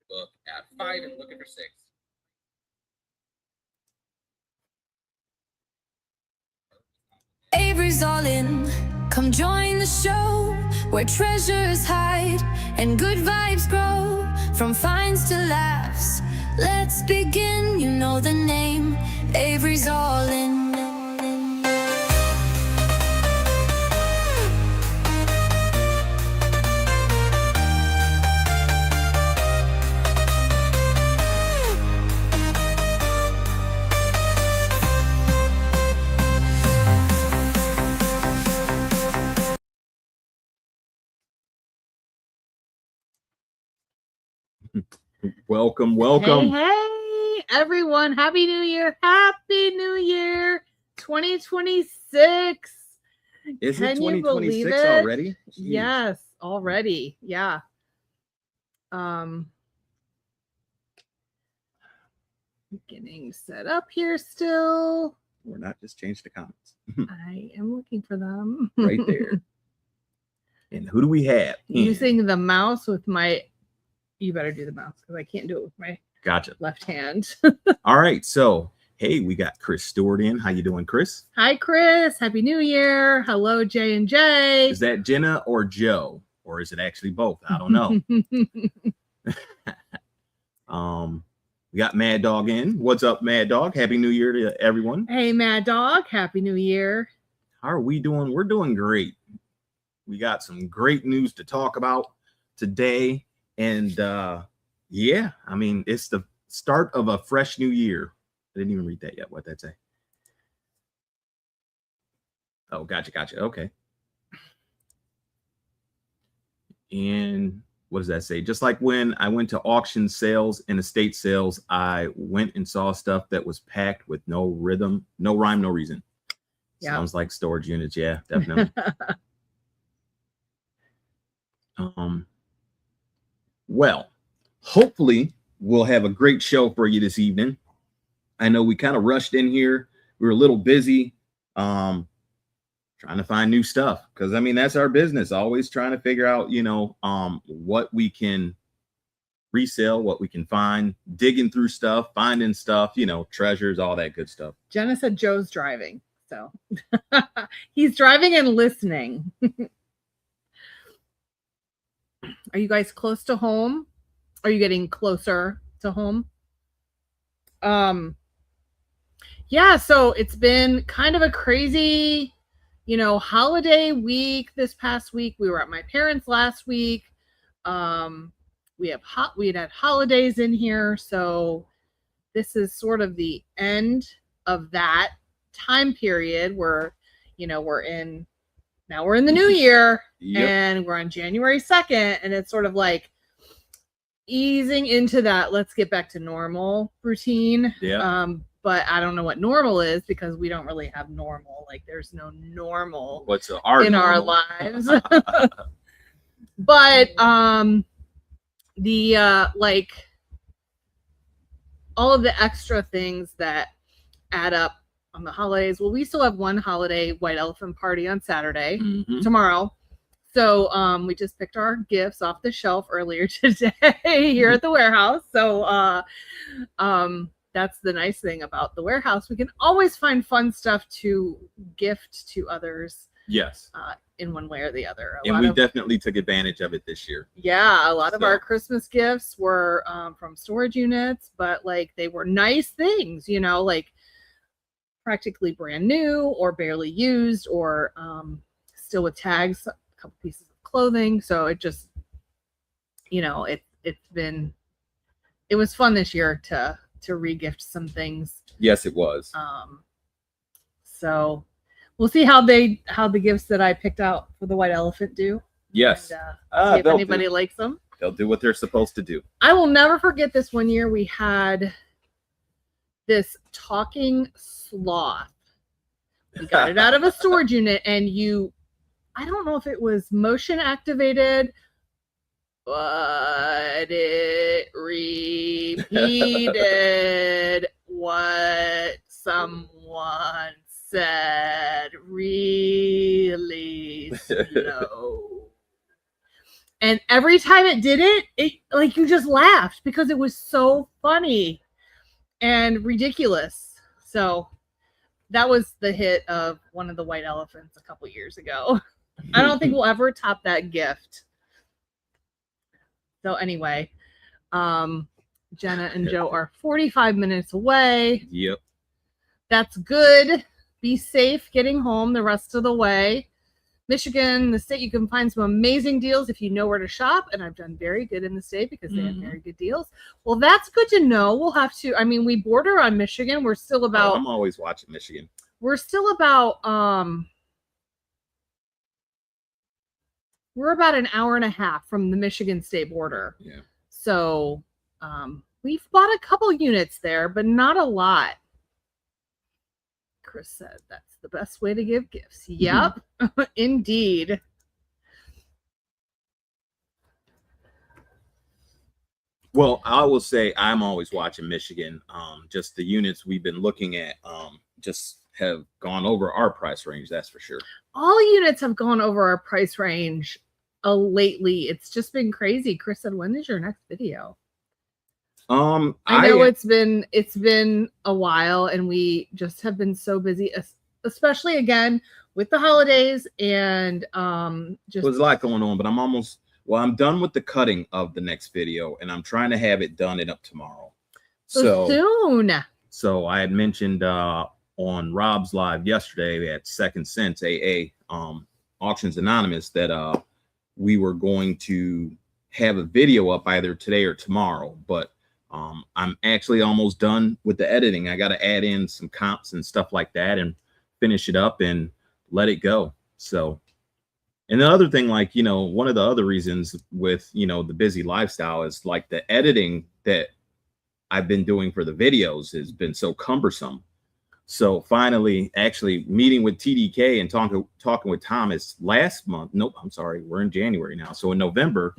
Look at 5 and looking for 6. Avery's all in. Come join the show where treasures hide and good vibes grow. From fines to laughs, let's begin. You know the name, Avery's all in. Welcome. Hey, everyone. Happy New Year. Happy New Year 2026. Is Can it you 2026 believe it? already? Jeez. Yes, already. Yeah. Getting set up here still. Or not, just change the comments. I am looking for them. Right there. And who do we have? Using the mouse with my... You better do the mouse because I can't do it with my left hand. All right. So, hey, we got Chris Stewart in. How you doing, Chris? Hi, Chris. Happy New Year. Hello, J and J. Is that Jenna or Joe? Or is it actually both? I don't know. We got Mad Dog in. What's up, Mad Dog? Happy New Year to everyone. Hey, Mad Dog. Happy New Year. How are we doing? We're doing great. We got some great news to talk about today. And yeah, I mean, it's the start of a fresh new year. I didn't even read that yet. What'd that say? Oh, gotcha. Okay. And what does that say? Just like when I went to auction sales and estate sales, I went and saw stuff that was packed with no rhythm, no rhyme, no reason. Yep. Sounds like storage units. Yeah, definitely. Well, hopefully we'll have a great show for you this evening. I know we kind of rushed in here. We were a little busy trying to find new stuff because, I mean, that's our business. Always trying to figure out, you know, what we can resell, what we can find, digging through stuff, finding stuff, you know, treasures, all that good stuff. Jenna said Joe's driving. So he's driving and listening. Are you guys close to home? Are you getting closer to home? Yeah, so it's been kind of a crazy, you know, holiday week this past week. We were at my parents' last week. We had holidays in here, so this is sort of the end of that time period where, you know, we're in the new year. Yep. And we're on January 2nd, and it's sort of like easing into that let's get back to normal routine. Yeah. But I don't know what normal is because we don't really have normal. Like there's no normal in our lives. But the like all of the extra things that add up on the holidays. Well, we still have one holiday white elephant party on Saturday, tomorrow. So we just picked our gifts off the shelf earlier today here at the warehouse. So that's the nice thing about the warehouse. We can always find fun stuff to gift to others. Yes. In one way or the other. And we definitely took advantage of it this year. Yeah, a lot of our Christmas gifts were from storage units, but like they were nice things, you know, like practically brand new or barely used or still with tags, a couple pieces of clothing. So it just, you know, it was fun this year to re-gift some things. Yes, it was. So we'll see how the gifts that I picked out for the white elephant do. Yes. And, see if anybody likes them. They'll do what they're supposed to do. I will never forget this one year we had this talking sloth. We got it out of a storage unit, and I don't know if it was motion activated, but it repeated what someone said really slow. And every time it did it like you just laughed because it was so funny and ridiculous. So that was the hit of one of the white elephants a couple years ago. I don't think we'll ever top that gift. So anyway, Jenna and Joe are 45 minutes away. Yep. That's good. Be safe getting home the rest of the way. Michigan, the state, you can find some amazing deals if you know where to shop. And I've done very good in the state because they have very good deals. Well, that's good to know. We'll have to, I mean, we border on Michigan. We're still about, I'm always watching Michigan. We're still about, we're about an hour and a half from the Michigan state border. Yeah. So, we've bought a couple units there, but not a lot. Chris said that's the best way to give gifts. Yep, indeed. Well, I will say I'm always watching Michigan. Just the units we've been looking at just have gone over our price range, that's for sure. All units have gone over our price range lately. It's just been crazy. Chris said, when is your next video? I know it's been a while, and we just have been so busy, especially again with the holidays, and just there's a lot going on. But I'm done with the cutting of the next video, and I'm trying to have it done and up tomorrow. So soon. So I had mentioned on Rob's live yesterday at Second Sense AA Auctions Anonymous that we were going to have a video up either today or tomorrow, but I'm actually almost done with the editing. I got to add in some comps and stuff like that and finish it up and let it go. So, and the other thing, like, one of the other reasons with, the busy lifestyle is like the editing that I've been doing for the videos has been so cumbersome. So finally, actually meeting with TDK and talking with Thomas last month. Nope, I'm sorry. We're in January now. So in November,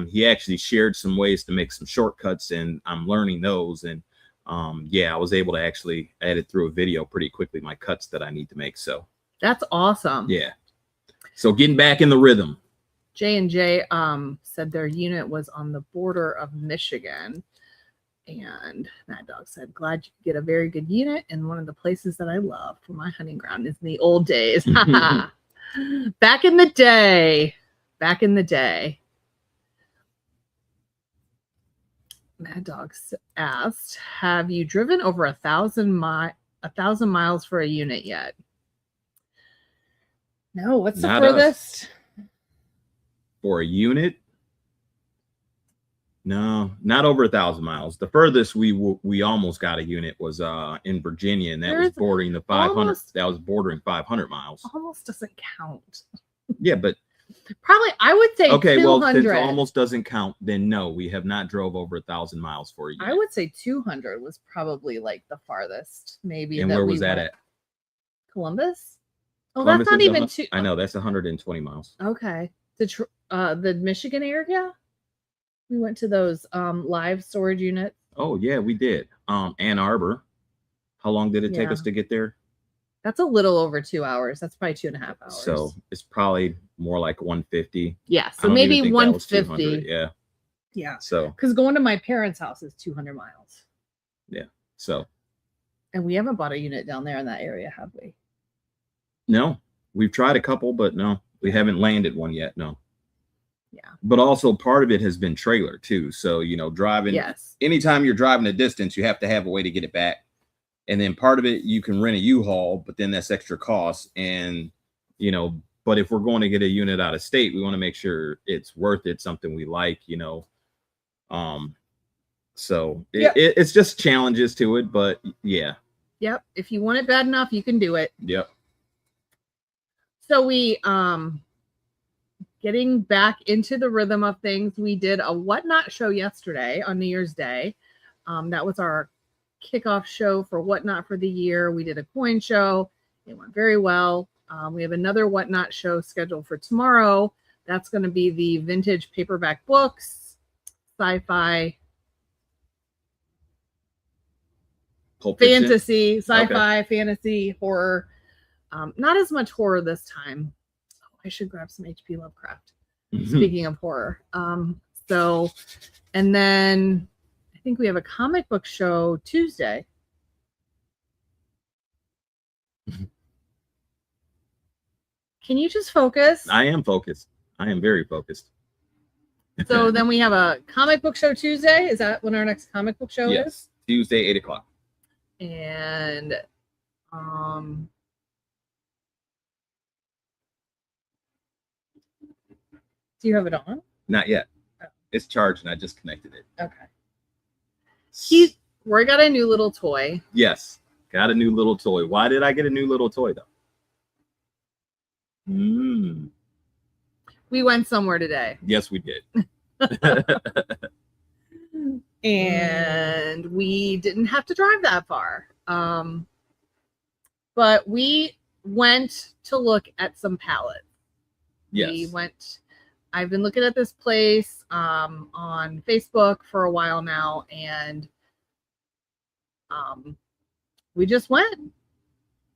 he actually shared some ways to make some shortcuts, and I'm learning those. And yeah, I was able to actually edit through a video pretty quickly, my cuts that I need to make. So that's awesome. Yeah. So getting back in the rhythm. J&J said their unit was on the border of Michigan. And Mad Dog said, glad you could get a very good unit in one of the places that I love for my hunting ground is in the old days. Back in the day. Mad Dog asked, have you driven over 1,000 miles for a unit yet? No, what's the furthest? For a unit? No, not over 1,000 miles. The furthest we almost got a unit was in Virginia, and that was bordering the 500. That was bordering 500 miles. Almost doesn't count. Yeah, but probably I would say okay. 200. Well, since almost doesn't count, then no, we have not drove over 1,000 miles for a unit. I would say 200 was probably like the farthest, maybe. And where was that at? Columbus. Oh, Columbus, that's not even two. I know that's 120 miles. Okay, the Michigan area. We went to those live storage units. Oh yeah, we did. Ann Arbor. How long did it take us to get there? That's a little over 2 hours. That's probably 2.5 hours. So it's probably more like 150. Yeah, so maybe 150. Yeah. Yeah. So because going to my parents' house is 200 miles. Yeah. So. And we haven't bought a unit down there in that area, have we? No, we've tried a couple, but no, we haven't landed one yet. No. Yeah. But also part of it has been trailer too. So, driving. Yes. Anytime you're driving a distance, you have to have a way to get it back. And then part of it, you can rent a U-Haul, but then that's extra cost. And, but if we're going to get a unit out of state, we want to make sure it's worth it, something we like, So it's just challenges to it, but yeah. Yep. If you want it bad enough, you can do it. Yep. So we, getting back into the rhythm of things, we did a Whatnot show yesterday on New Year's Day. That was our kickoff show for Whatnot for the year. We did a coin show. It went very well. We have another Whatnot show scheduled for tomorrow. That's going to be the vintage paperback books, sci-fi, fantasy, sci-fi, fantasy, horror. Not as much horror this time. I should grab some HP Lovecraft. Speaking of horror. So, and then I think we have a comic book show Tuesday. Can you just focus? I am focused. I am very focused. So then we have a comic book show Tuesday. Is that when our next comic book show yes, is? Tuesday, 8 o'clock. And do you have it on? Not yet. Oh. It's charged and I just connected it. Okay. We got a new little toy. Yes, got a new little toy. Why did I get a new little toy though? We went somewhere today. Yes, we did. And we didn't have to drive that far. But we went to look at some pallets. Yes. I've been looking at this place on Facebook for a while now, and we just went.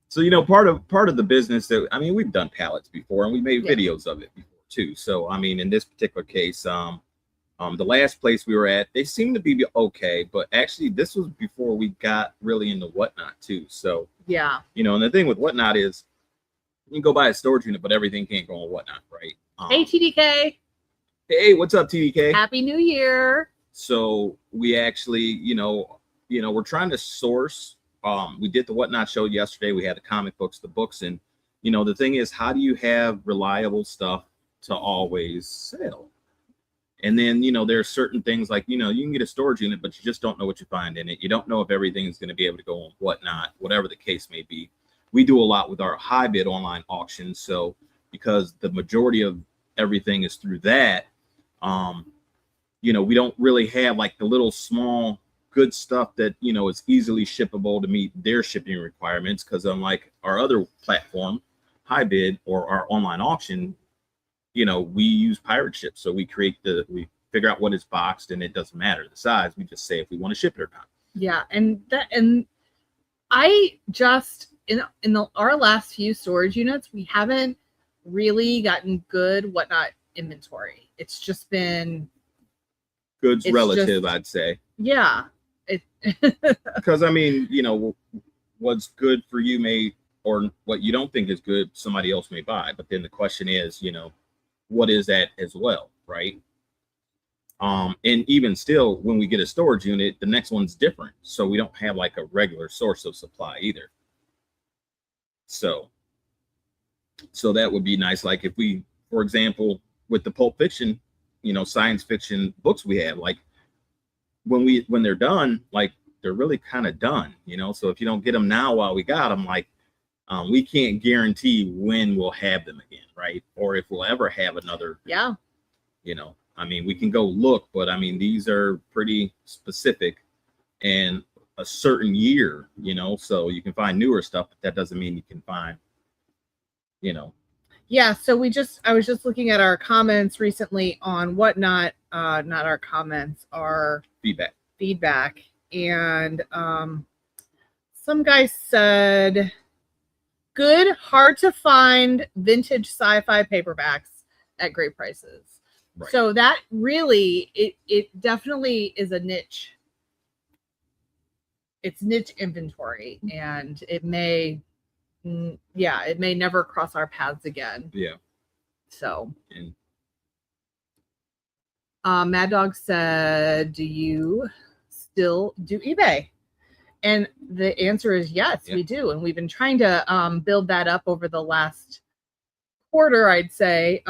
So, part of the business that, I mean, we've done pallets before and we made videos of it before too. So, I mean, in this particular case, the last place we were at, they seemed to be okay, but actually this was before we got really into Whatnot too. So, yeah, and the thing with Whatnot is you can go buy a storage unit, but everything can't go on Whatnot, right? Hey, TDK. Hey, what's up, TDK? Happy New Year. So we actually, we're trying to source. We did the Whatnot show yesterday. We had the comic books, the books, and the thing is, how do you have reliable stuff to always sell? And then there are certain things like you can get a storage unit, but you just don't know what you find in it. You don't know if everything is going to be able to go on Whatnot, whatever the case may be. We do a lot with our high bid online auctions, so because the majority of everything is through that, we don't really have like the little small good stuff that is easily shippable to meet their shipping requirements, because unlike our other platform, high bid, or our online auction, we use pirate ship. So we figure out what is boxed, and it doesn't matter the size. We just say if we want to ship it or not. Yeah, and I just in our last few storage units, we haven't really gotten good Whatnot inventory. It's just been goods relative, I'd say. Yeah. Because I mean, what's good for you may, or what you don't think is good, somebody else may buy. But then the question is, what is that as well, right? And even still, when we get a storage unit, the next one's different. So we don't have like a regular source of supply either. So that would be nice. Like if we, for example, with the Pulp Fiction, science fiction books we have, like when they're done, like they're really kind of done, so if you don't get them now while we got them, like we can't guarantee when we'll have them again, right? Or if we'll ever have another. Yeah. I mean, we can go look, but I mean, these are pretty specific and a certain year, so you can find newer stuff, but that doesn't mean you can find, Yeah, so I was just looking at our comments recently on Whatnot, not our comments, our feedback. And some guy said, good, hard to find vintage sci-fi paperbacks at great prices. Right. So that really, it definitely is a niche. It's niche inventory, and it may never cross our paths again. Yeah. So Mad Dog said, do you still do eBay? And the answer is yes, we do. And we've been trying to build that up over the last quarter, I'd say.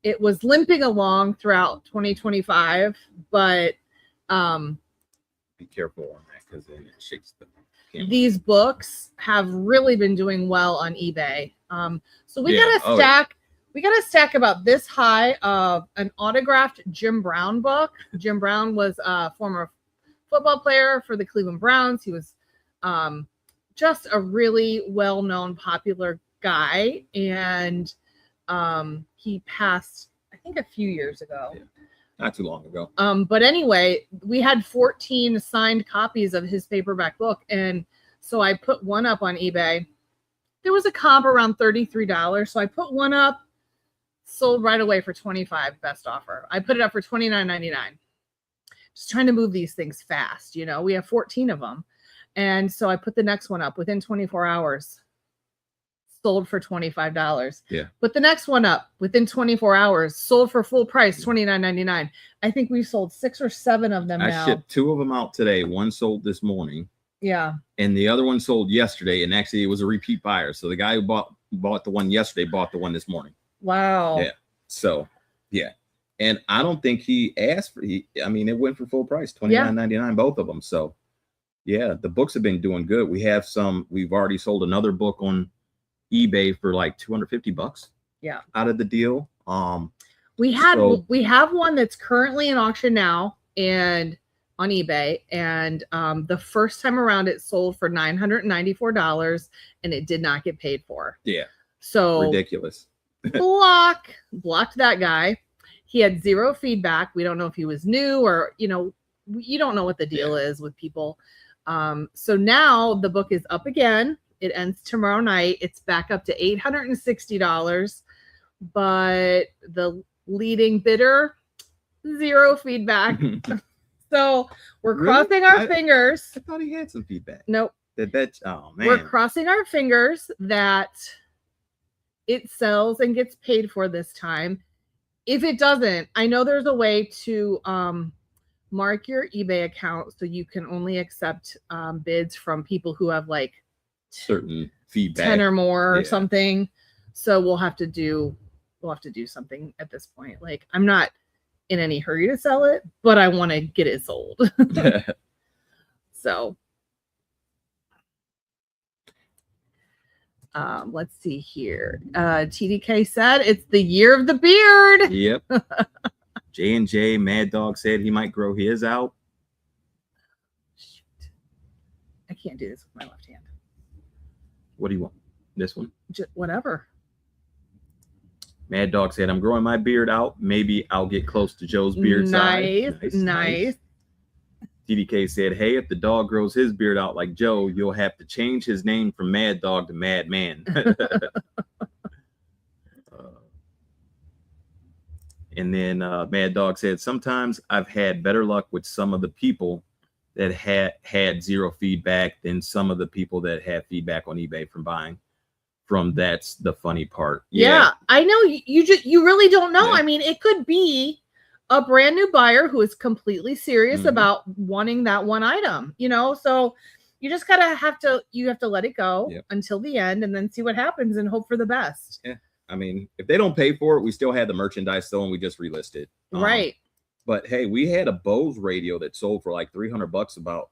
It was limping along throughout 2025, but be careful on that, because then it shakes the camera. These books have really been doing well on eBay. So we got a stack. We got a stack about this high of an autographed Jim Brown book. Jim Brown was a former football player for the Cleveland Browns. He was just a really well-known, popular guy, and he passed, I think, a few years ago. Yeah. Not too long ago. But anyway, we had 14 signed copies of his paperback book, and so I put one up on eBay. There was a comp around $33, so I put one up, sold right away for $25, best offer. I put it up for $29.99. Just trying to move these things fast. You know, we have 14 of them. And so I put the next one up within 24 hours, sold for $25. Yeah. Put the next one up within 24 hours, sold for full price, $29.99. I think we've sold 6 or 7 of them now. I shipped 2 of them out today. One sold this morning. Yeah. And the other one sold yesterday. And actually, it was a repeat buyer. So the guy who bought the one yesterday bought the one this morning. Wow. Yeah. So, yeah. And I don't think he asked for it went for full price, $29.99, both of them. So, yeah, the books have been doing good. We've already sold another book on eBay for like $250. Yeah. Out of the deal. We have one that's currently in auction now and on eBay, and the first time around it sold for $994 and it did not get paid for. Yeah. So ridiculous. blocked that guy. He had 0 feedback. We don't know if he was new or, you know, you don't know what the deal is with people. So now the book is up again. It ends tomorrow night. It's back up to $860, but the leading bidder, 0 feedback. So we're crossing our fingers. I thought he had some feedback. Nope. Oh man. We're crossing our fingers that it sells and gets paid for this time. If it doesn't, I know there's a way to mark your eBay account so you can only accept bids from people who have like certain feedback, 10 or more or something. So we'll have to do something at this point. Like, I'm not in any hurry to sell it, but I want to get it sold. So let's see here. TDK said it's the year of the beard. Yep. J&J Mad Dog said he might grow his out. Shoot. I can't do this with my left hand. What do you want? This one? Whatever. Mad Dog said, I'm growing my beard out. Maybe I'll get close to Joe's beard size. Nice. TDK said, hey, if the dog grows his beard out like Joe, you'll have to change his name from Mad Dog to Mad Man. And then Mad Dog said, sometimes I've had better luck with some of the people that had 0 feedback than some of the people that have feedback on eBay from buying from. That's the funny part. Yeah, I know. You really don't know. Yeah. I mean, it could be a brand new buyer who is completely serious about wanting that one item, you know? So you just gotta have to let it go until the end and then see what happens and hope for the best. Yeah. I mean, if they don't pay for it, we still had the merchandise though, and we just relisted. Right. But hey, we had a Bose radio that sold for like $300 about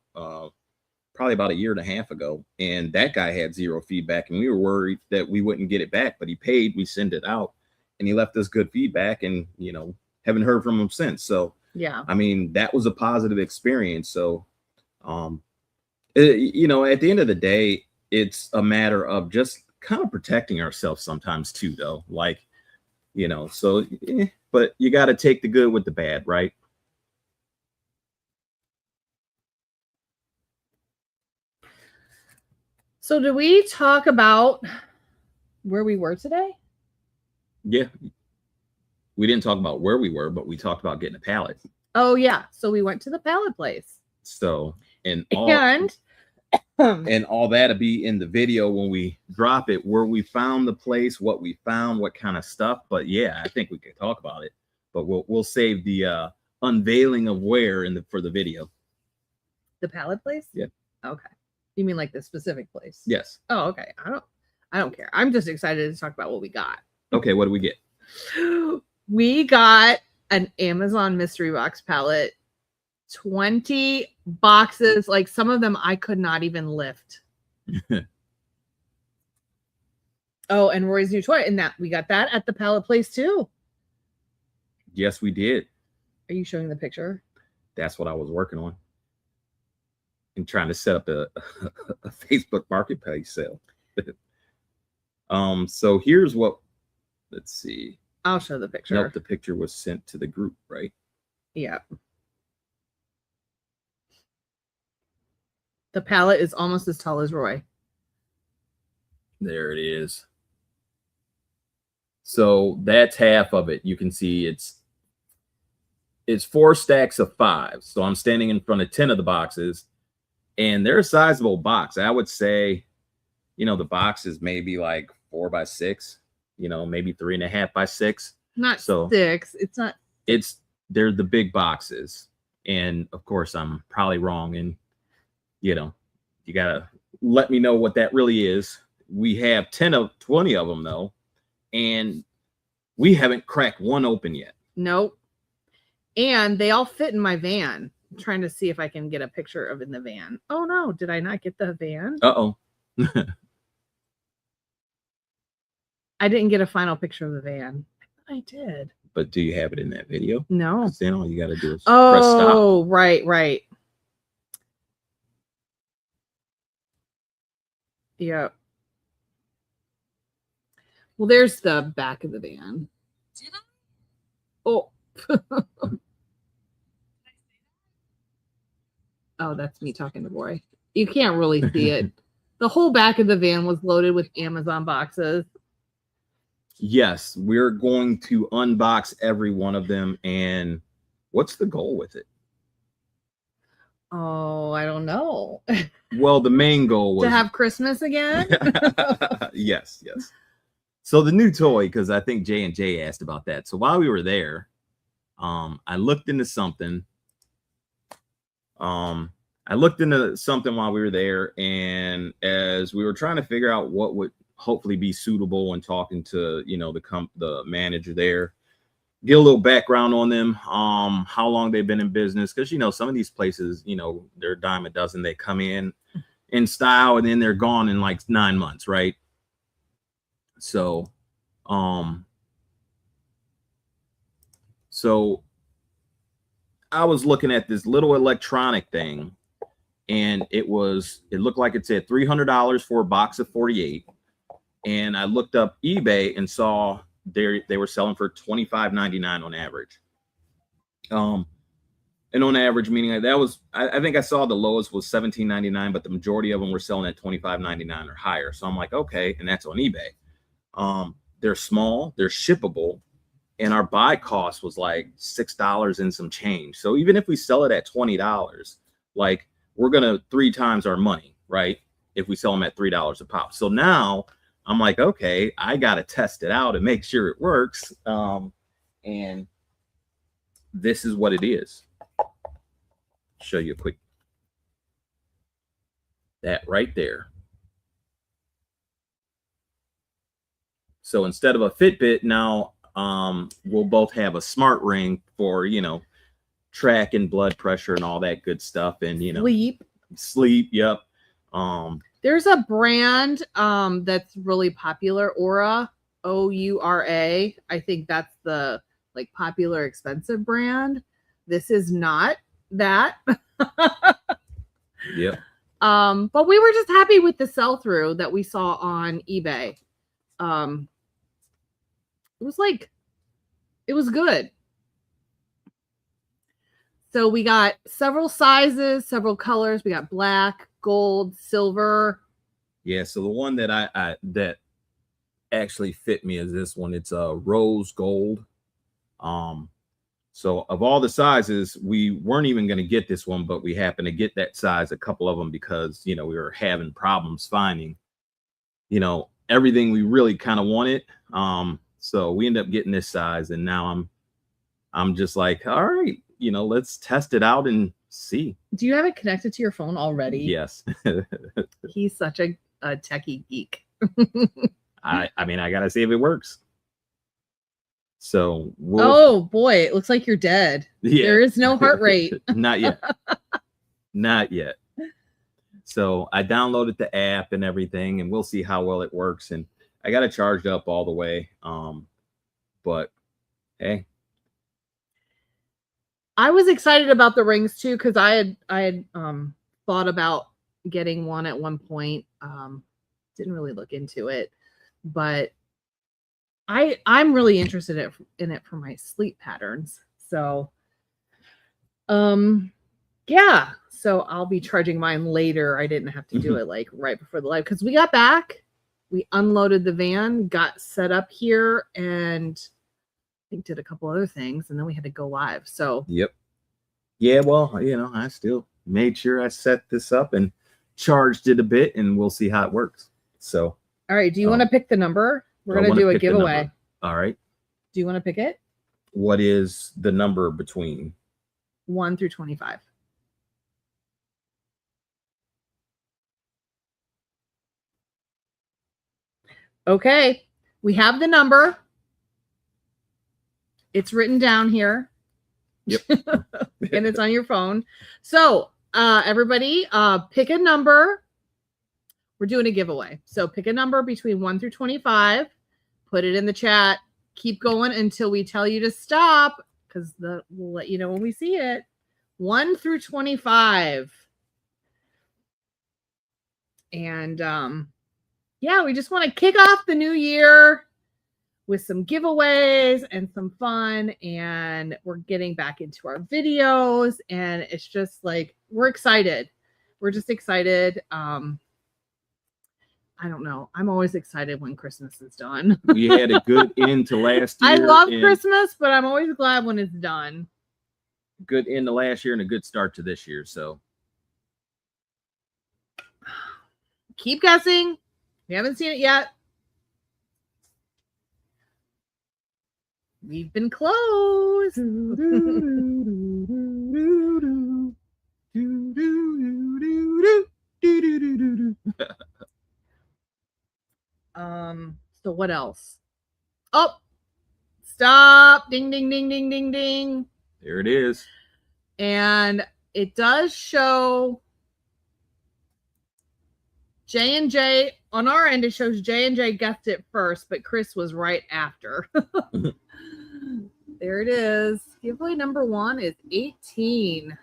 probably about a year and a half ago, and that guy had 0 feedback, and we were worried that we wouldn't get it back, but he paid. We sent it out, and he left us good feedback, and you know, haven't heard from him since. So yeah, I mean, that was a positive experience. So you know, at the end of the day, it's a matter of just kind of protecting ourselves sometimes too, though. Like, you know, so but you got to take the good with the bad, right? So do we talk about where we were today? Yeah. We didn't talk about where we were, but we talked about getting a pallet. Oh yeah. So we went to the pallet place. So, and all that'll be in the video when we drop it, where we found the place, what we found, what kind of stuff. But yeah, I think we could talk about it, but we'll save the unveiling of where for the video. The pallet place? Yeah. Okay. You mean like the specific place? Yes. Oh, okay. I don't care. I'm just excited to talk about what we got. Okay, what do we get? We got an Amazon mystery box pallet. 20 boxes. Like some of them I could not even lift. Oh, and Roy's new toy. And that we got that at the pallet place too. Yes, we did. Are you showing the picture? That's what I was working on. And trying to set up a Facebook marketplace sale. So here's what, let's see. I'll show the picture. Nope, the picture was sent to the group, right? Yeah. The pallet is almost as tall as Roy. There it is. So that's half of it. You can see it's 4 stacks of 5. So I'm standing in front of 10 of the boxes, and they're a sizable box. I would say, the box is maybe like 4 by 6, maybe 3.5 by 6. Not so 6. It's not. They're the big boxes. And of course I'm probably wrong. And, you gotta let me know what that really is. We have 20 of them though. And we haven't cracked one open yet. Nope. And they all fit in my van. I'm trying to see if I can get a picture of in the van. Oh no, did I not get the van? Uh-oh. I didn't get a final picture of the van. I did. But do you have it in that video? No. Then all you got to do is press stop. Oh, right. Yep. Well, there's the back of the van. Did I? Oh. Oh, that's me talking to Boy. You can't really see it. The whole back of the van was loaded with Amazon boxes. Yes, we're going to unbox every one of them. And what's the goal with it? Oh, I don't know. Well, the main goal was to have Christmas again. Yes. So the new toy, because I think J&J asked about that. So while we were there, I looked into something. While we were there, and as we were trying to figure out what would hopefully be suitable and talking to the manager there, get a little background on them, how long they've been in business, because some of these places, they're a dime a dozen. They come in style and then they're gone in like 9 months, right? So I was looking at this little electronic thing, and it looked like it said $300 for a box of 48. And I looked up eBay and saw they were selling for $25.99 on average. And on average, meaning that was, I think I saw the lowest was $17.99, but the majority of them were selling at $25.99 or higher. So I'm like, okay, and that's on eBay. They're small, they're shippable, and our buy cost was like $6 and some change. So even if we sell it at $20, like we're gonna 3 times our money, right? If we sell them at $3 a pop. So now I'm like, okay, I got to test it out and make sure it works. And this is what it is. Show you a quick, that right there. So instead of a Fitbit, now we'll both have a smart ring for, tracking blood pressure and all that good stuff. And, sleep. Yep. There's a brand that's really popular, Aura, Oura. I think that's the popular expensive brand. This is not that. Yep. But we were just happy with the sell-through that we saw on eBay. It was good. So we got several sizes, several colors. We got black, gold, silver. Yeah, so the one that that actually fit me is this one. It's a rose gold. So of all the sizes, we weren't even going to get this one, but we happened to get that size, a couple of them, because we were having problems finding everything we really kind of wanted. So we ended up getting this size, and now I'm just like, all right, let's test it out and see. Do you have it connected to your phone already? Yes. He's such a techie geek. I mean, I gotta see if it works. So oh boy, it looks like you're dead. Yeah. There is no heart rate. Not yet. Not yet. So I downloaded the app and everything, and we'll see how well it works. And I got it charged up all the way. But hey, I was excited about the rings too, because I had thought about getting one at one point. Didn't really look into it, but I'm really interested in it for my sleep patterns. So yeah, so I'll be charging mine later. I didn't have to do it right before the live, because we got back we unloaded the van, got set up here, and I think did a couple other things, and then we had to go live. So Yep. Yeah, well, I still made sure I set this up and charged it a bit, and we'll see how it works. So, all right, do you want to pick the number? We're going to do a giveaway. All right. Do you want to pick it? What is the number between 1 through 25? Okay, we have the number. It's written down here. Yep. And it's on your phone. So everybody pick a number. We're doing a giveaway. So pick a number between 1 through 25. Put it in the chat. Keep going until we tell you to stop, because we'll let you know when we see it. 1 through 25. And yeah, we just want to kick off the new year with some giveaways and some fun, and we're getting back into our videos, and it's just like we're excited. We're just excited. I don't know. I'm always excited when Christmas is done. We had a good end to last year. I love Christmas, but I'm always glad when it's done. Good end to last year and a good start to this year. So keep guessing. We haven't seen it yet. We've been close. So what else? Oh, stop. Ding, ding, ding, ding, ding, ding. There it is. And it does show J&J. On our end, it shows J&J guessed it first, but Chris was right after. There it is. Giveaway number 1 is 18.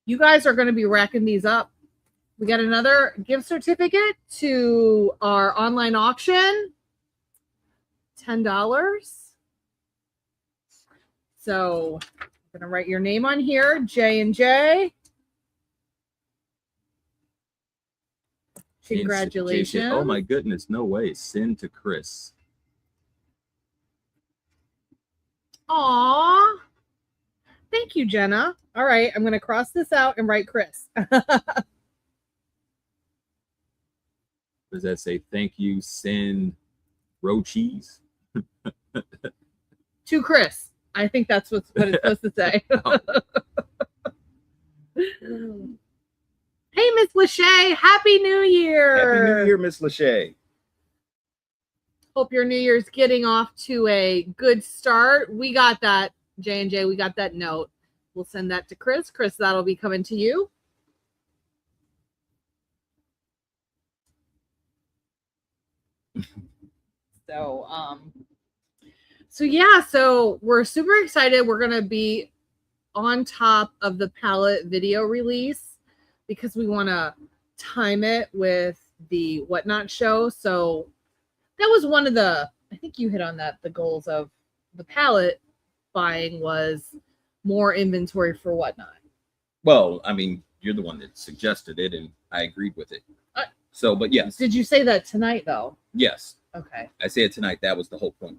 You guys are going to be racking these up. We got another gift certificate to our online auction. $10. So I'm going to write your name on here, J&J. Congratulations. Oh my goodness, no way. Send to Chris. Aw. Thank you, Jenna. All right, I'm going to cross this out and write Chris. Does that say thank you, send row cheese? To Chris. I think that's what it's supposed to say. Hey, Miss Lachey, Happy New Year. Happy New Year, Miss Lachey. Hope your New Year's getting off to a good start. We got that, J&J. We got that note. We'll send that to Chris. Chris, that'll be coming to you. So yeah, so we're super excited. We're going to be on top of the palette video release because we want to time it with the Whatnot show. So that was one of the, I think you hit on that, the goals of the palette buying was more inventory for Whatnot. Well, I mean, you're the one that suggested it, and I agreed with it. So, but yes. Did you say that tonight, though? Yes. Okay. I said tonight. That was the whole point.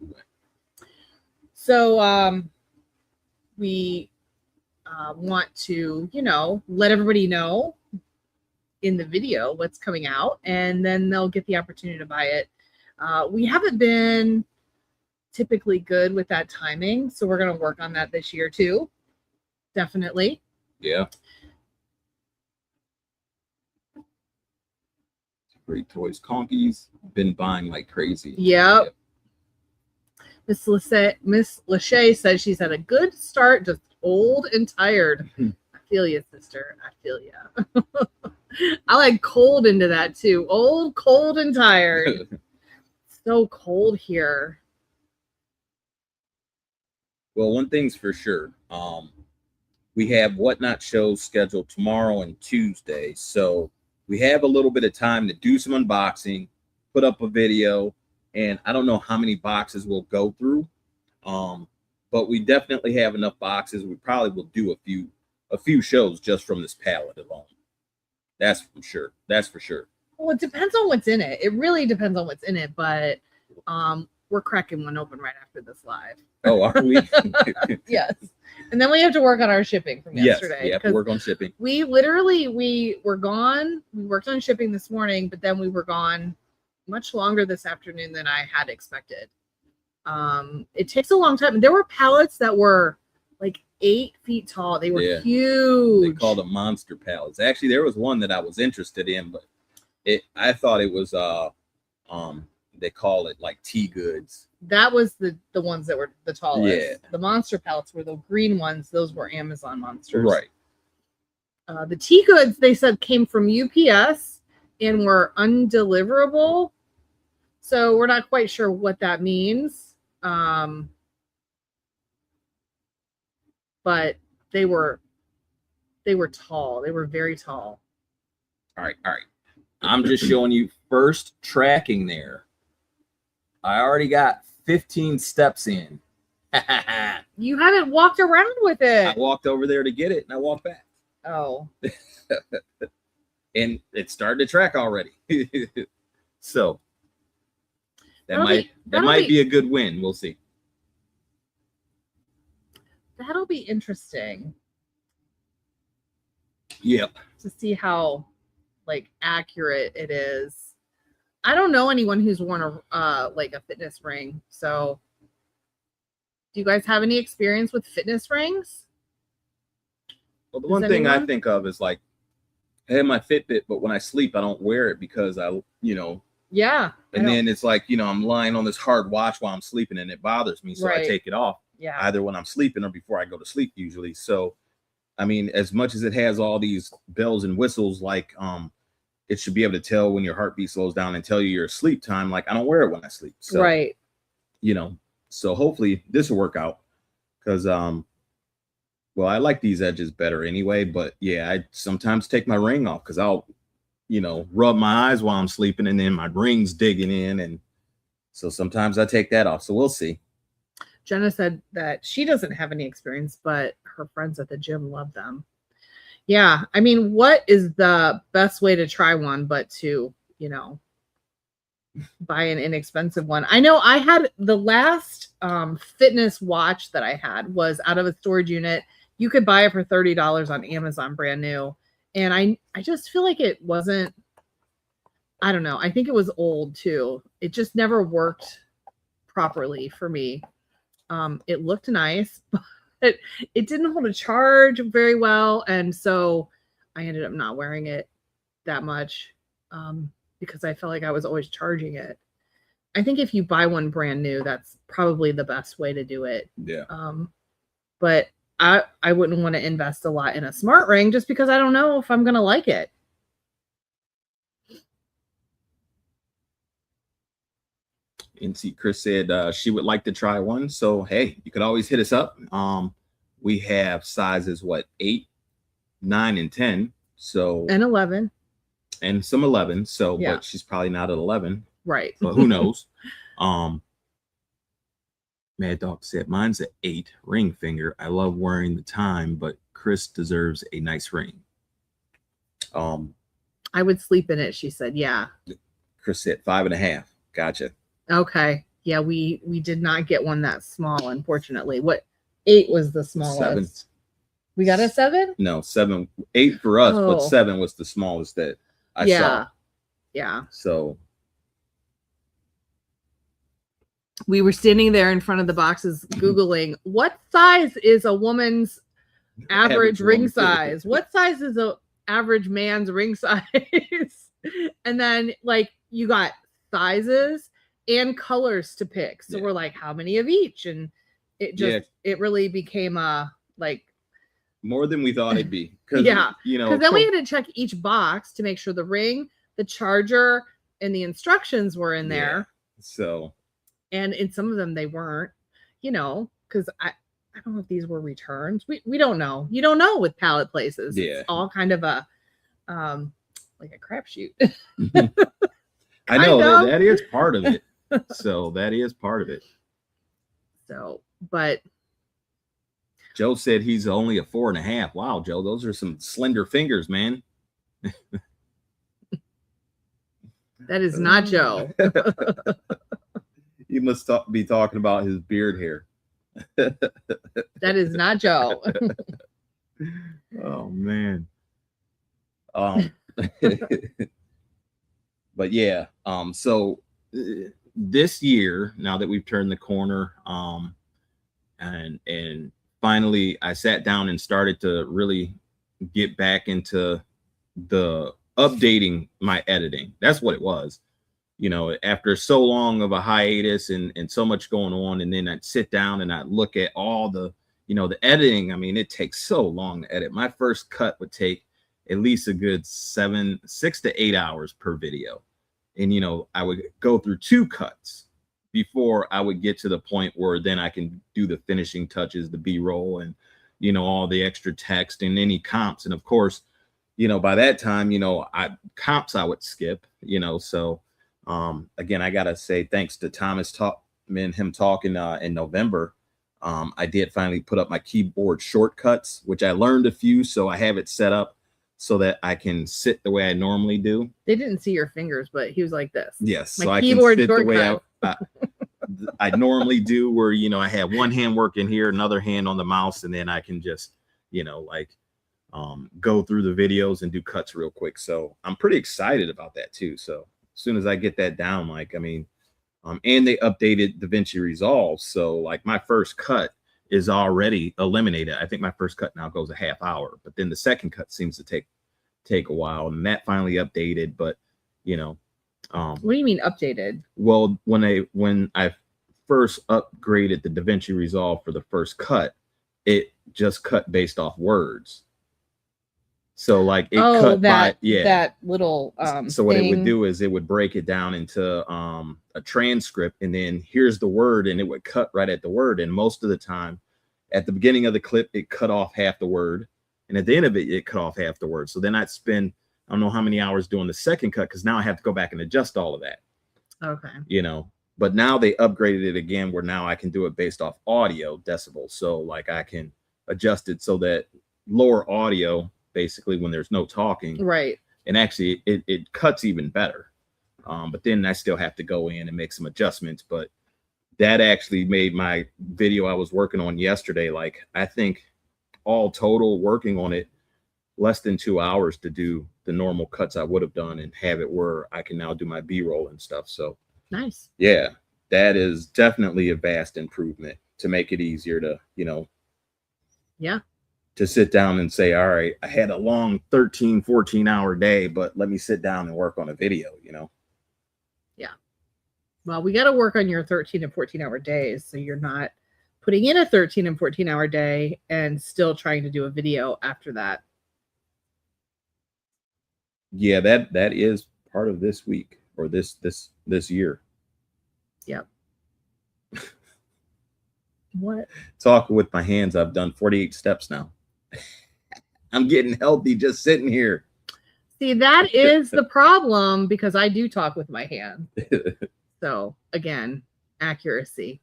So we want to, let everybody know in the video what's coming out, and then they'll get the opportunity to buy it. We haven't been typically good with that timing, so we're going to work on that this year too. Definitely. Yeah. Great toys. Conkies been buying like crazy. Yep. Miss Lachey says she's had a good start, just old and tired. I feel you, sister. I feel you. I like cold into that too. Old, cold, and tired. So cold here. Well, one thing's for sure. We have Whatnot shows scheduled tomorrow and Tuesday. So we have a little bit of time to do some unboxing, put up a video, and I don't know how many boxes we'll go through. But we definitely have enough boxes. We probably will do a few shows just from this palette alone. That's for sure. That's for sure. Well, it depends on what's in it. It really depends on what's in it, but we're cracking one open right after this live. Oh, are we? Yes. And then we have to work on our shipping from yesterday. Yes, we have to work on shipping. We were gone. We worked on shipping this morning, but then we were gone much longer this afternoon than I had expected. It takes a long time. There were pallets that were like 8 feet tall. They were huge. They called them monster pallets. Actually, there was one that I was interested in, but I thought it was they call it like tea goods. That was the ones that were the tallest. Yeah. The monster pallets were the green ones. Those were Amazon monsters. Right. The tea goods, they said, came from UPS and were undeliverable. So we're not quite sure what that means. But they were tall. They were very tall. All right. I'm just showing you first tracking there. I already got 15 steps in. You haven't walked around with it. I walked over there to get it and I walked back. Oh. And it started to track already. So that might be a good win. We'll see. That'll be interesting. Yep. To see how like accurate it is. I don't know anyone who's worn a fitness ring. So do you guys have any experience with fitness rings? Well, the one thing I think of is like I have my Fitbit, but when I sleep, I don't wear it because Yeah. And then it's like, I'm lying on this hard watch while I'm sleeping and it bothers me. So I take it off. Yeah. Either when I'm sleeping or before I go to sleep usually. So, I mean, as much as it has all these bells and whistles, like it should be able to tell when your heartbeat slows down and tell you your sleep time. Like I don't wear it when I sleep. So, right. So hopefully this will work out because, well, I like these edges better anyway. But yeah, I sometimes take my ring off because I'll, rub my eyes while I'm sleeping and then my ring's digging in. And so sometimes I take that off. So we'll see. Jenna said that she doesn't have any experience, but her friends at the gym love them. Yeah. I mean, what is the best way to try one but to, buy an inexpensive one? I know I had the last fitness watch that I had was out of a storage unit. You could buy it for $30 on Amazon, brand new. And I just feel like it wasn't, I don't know. I think it was old too. It just never worked properly for me. It looked nice, but it didn't hold a charge very well. And so I ended up not wearing it that much because I felt like I was always charging it. I think if you buy one brand new, that's probably the best way to do it. Yeah. But I wouldn't want to invest a lot in a smart ring just because I don't know if I'm going to like it. And see, Chris said she would like to try one. So, hey, you could always hit us up. We have sizes, 8, 9, and 10. So and 11. And some 11. So, yeah. But she's probably not at 11. Right. But who knows? Mad Dog said, mine's an 8 ring finger. I love wearing the time, but Chris deserves a nice ring. I would sleep in it, she said. Yeah. Chris said 5.5. Gotcha. Okay. Yeah, we did not get one that small, unfortunately. What 8 was the smallest? 7. We got a 7? No, 7. 8 for us, but 7 was the smallest that I saw. Yeah. So we were standing there in front of the boxes Googling what size is a woman's average ring size? What size is a average man's ring size? And then you got sizes and colors to pick. So we're like, how many of each? And it just it really became more than we thought it'd be. Because then we had to check each box to make sure the ring, the charger, and the instructions were in there. So and in some of them they weren't, because I don't know if these were returns. We don't know. You don't know with pallet places. Yeah. It's all kind of a like a crapshoot. I know that is part of it. So that is part of it. So, but Joe said he's only a 4.5. Wow, Joe, those are some slender fingers, man. That is not Joe. You must be talking about his beard hair. That is not Joe. Oh man. But yeah, so this year, now that we've turned the corner, and finally I sat down and started to really get back into the updating my editing. That's what it was. You know, after so long of a hiatus and so much going on, and then I'd sit down and I'd look at all the, you know, the editing. I mean, it takes so long to edit. My first cut would take at least a good 6 to 8 hours per video. And, you know, I would go through 2 cuts before I would get to the point where then I can do the finishing touches, the B-roll, and, you know, all the extra text and any comps. And of course, you know, by that time, you know, comps I would skip, you know. So again, I gotta say thanks to Thomas him talking in November. I did finally put up my keyboard shortcuts, which I learned a few, so I have it set up so that I can sit the way I normally do. They didn't see your fingers, but he was like this. Yes, my so I keyboard can sit shortcut. the way I normally do, where, you know, I have one hand working here, another hand on the mouse, and then I can just, you know, like go through the videos and do cuts real quick. So I'm pretty excited about that too. So as soon as I get that down, like, I mean, and they updated DaVinci Resolve. So like my first cut is already eliminated. I think my first cut now goes a half hour, but then the second cut seems to take a while, and that finally updated. But, you know, what do you mean updated? Well, when I first upgraded the DaVinci Resolve for the first cut, it just cut based off words. So like it cut that little so what it would do is it would break it down into a transcript, and then here's the word, and it would cut right at the word. And most of the time at the beginning of the clip, it cut off half the word, and at the end of it, it cut off half the word. So then I'd spend, I don't know how many hours doing the second cut, because now I have to go back and adjust all of that. Okay. You know, but now they upgraded it again, where now I can do it based off audio decibels. So like I can adjust it so that lower audio, basically when there's no talking, right, and actually it cuts even better. But then I still have to go in and make some adjustments. But that actually made my video I was working on yesterday, like I think all total working on it, less than 2 hours to do the normal cuts I would have done, and have it where I can now do my B-roll and stuff. So nice. Yeah, that is definitely a vast improvement to make it easier to, you know, to sit down and say, all right, I had a long 13-14 hour day, but let me sit down and work on a video, you know? Yeah. Well, we got to work on your 13 and 14 hour days, so you're not putting in a 13 and 14 hour day and still trying to do a video after that. Yeah, that is part of this week, or this year. Yep. What? Talking with my hands, I've done 48 steps now. I'm getting healthy just sitting here. See, that is the problem, because I do talk with my hands. So again, accuracy.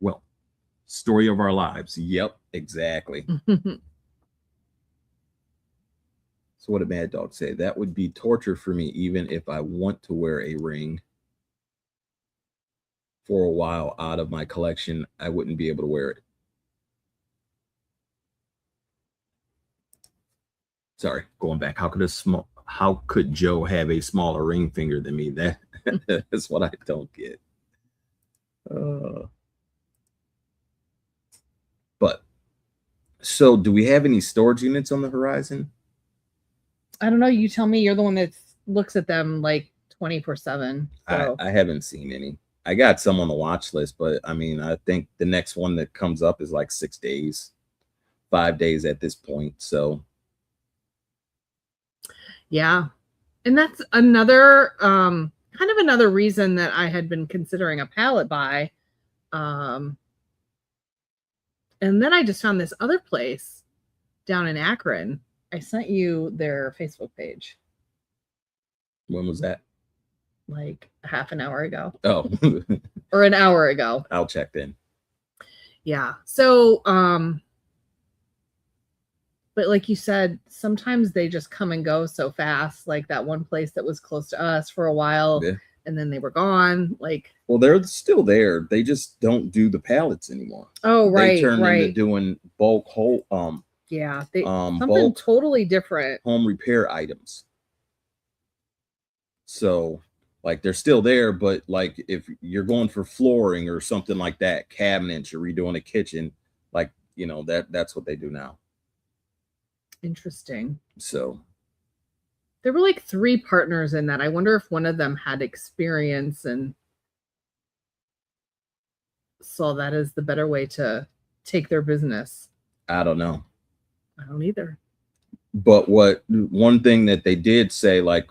Well, story of our lives. Yep, exactly. So what did Mad Dog say? That would be torture for me, even if I want to wear a ring for a while out of my collection. I wouldn't be able to wear it. Sorry, going back. How could Joe have a smaller ring finger than me? That's what I don't get. But so do we have any storage units on the horizon? I don't know. You tell me. You're the one that looks at them like 24/7. So. I haven't seen any. I got some on the watch list, but I mean, I think the next one that comes up is like 6 days, 5 days at this point. So yeah. And that's another kind of another reason that I had been considering a pallet buy. And then I just found this other place down in Akron. I sent you their Facebook page. When was that? Like half an hour ago. Oh. Or an hour ago. I'll check then. Yeah. So, but like you said, sometimes they just come and go so fast. Like that one place that was close to us for a while, Yeah. and then they were gone. Like, Well, they're still there. They just don't do the pallets anymore. oh, right, They turned into right. doing bulk whole Yeah, they something bulk totally different. home repair items. So like they're still there, but like if you're going for flooring or something like that, cabinets, you're redoing a kitchen, like you know, that's what they do now. Interesting. So There were like 3 partners in that. I wonder if one of them had experience and saw that as the better way to take their business. I don't know. I don't either. But one thing that they did say, like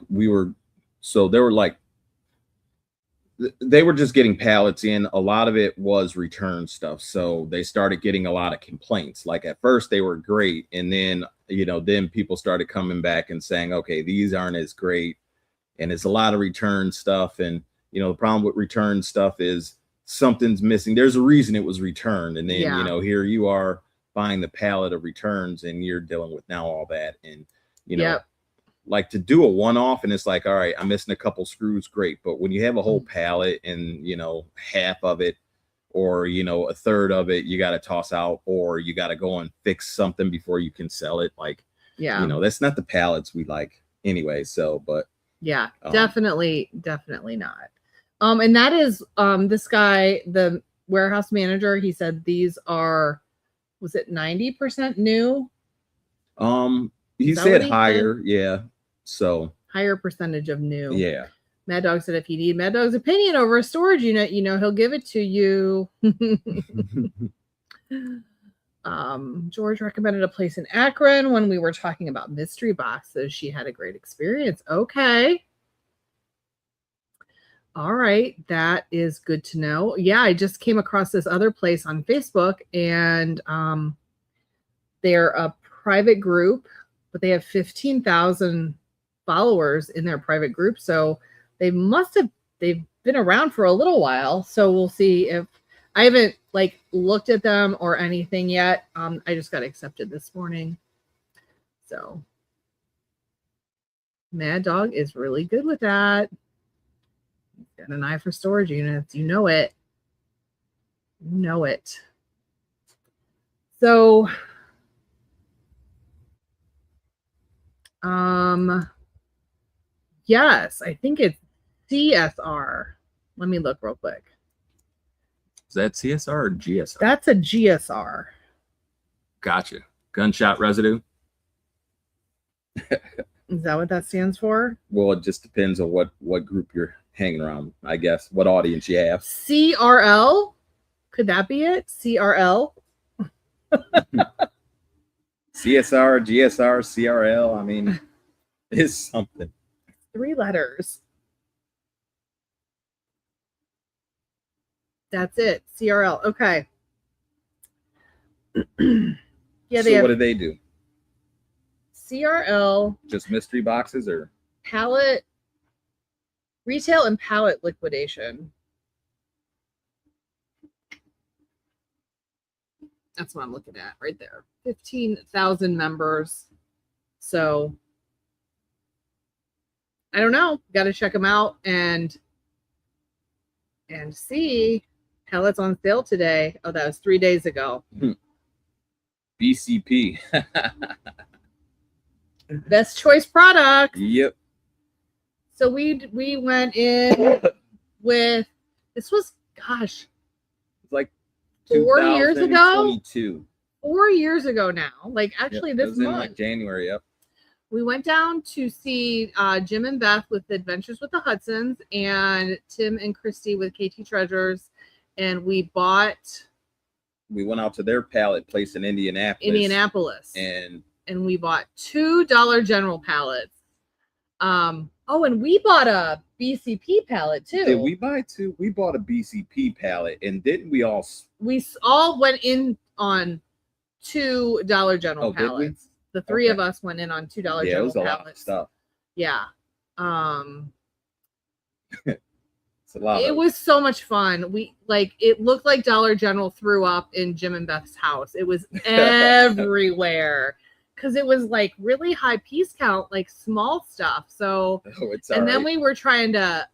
they were just getting pallets in. A lot of it was return stuff. So they started getting a lot of complaints. Like at first they were great. And then, then people started coming back and saying, okay, these aren't as great. And it's a lot of return stuff. And, the problem with return stuff is something's missing. There's a reason it was returned. And then, here you are buying the pallet of returns and you're dealing with now all that. And, Yep. like to do a one-off and it's like, all right, I'm missing a couple screws, great. But when you have a whole pallet and half of it or a third of it you got to toss out, or you got to go and fix something before you can sell it, like that's not the pallets we like anyway. So but yeah, definitely not. And that is this guy, the warehouse manager, he said these are, was it 90% new? He said higher, yeah. So higher percentage of new. Yeah. Mad Dog said if you need Mad Dog's opinion over a storage unit, he'll give it to you. George recommended a place in Akron when we were talking about mystery boxes. She had a great experience. Okay. All right. That is good to know. Yeah, I just came across this other place on Facebook, and they're a private group, but they have 15,000 followers in their private group. So they've been around for a little while. So we'll see. If I haven't looked at them or anything yet. I just got accepted this morning. So Mad Dog is really good with that. He's got an eye for storage units. You know it. So yes, I think it's CSR. Let me look real quick. Is that CSR or GSR? That's a GSR. Gotcha. Gunshot residue. Is that what that stands for? Well, it just depends on what group you're hanging around, I guess, what audience you have. CRL? Could that be it? CRL? CSR, GSR, CRL. I mean, it's something. 3 letters. That's it. CRL. Okay. Yeah. So what do they do? CRL. Just mystery boxes or pallet, retail and pallet liquidation. That's what I'm looking at right there. 15,000 members. So I don't know. Got to check them out and see. Pallets on sale today. Oh, that was 3 days ago. BCP. Best choice product. Yep. So we went in with, this was, gosh, it's like 4 years ago. 4 years ago now. Actually, yep, this month. In January. Yep. We went down to see Jim and Beth with Adventures with the Hudsons and Tim and Christy with KT Treasures. And we went out to their pallet place in Indianapolis. And we bought $2 Dollar General pallets. And we bought a BCP pallet too. Did we buy 2? We bought a BCP pallet, and didn't we all? We all went in on $2 Dollar General pallets. The 3 of us went in on $2 General pallets. Yeah, it was a lot of stuff. Yeah. It's a lot. It was so much fun. It looked like Dollar General threw up in Jim and Beth's house. It was everywhere because it was like really high piece count, like small stuff. So, and then we were trying to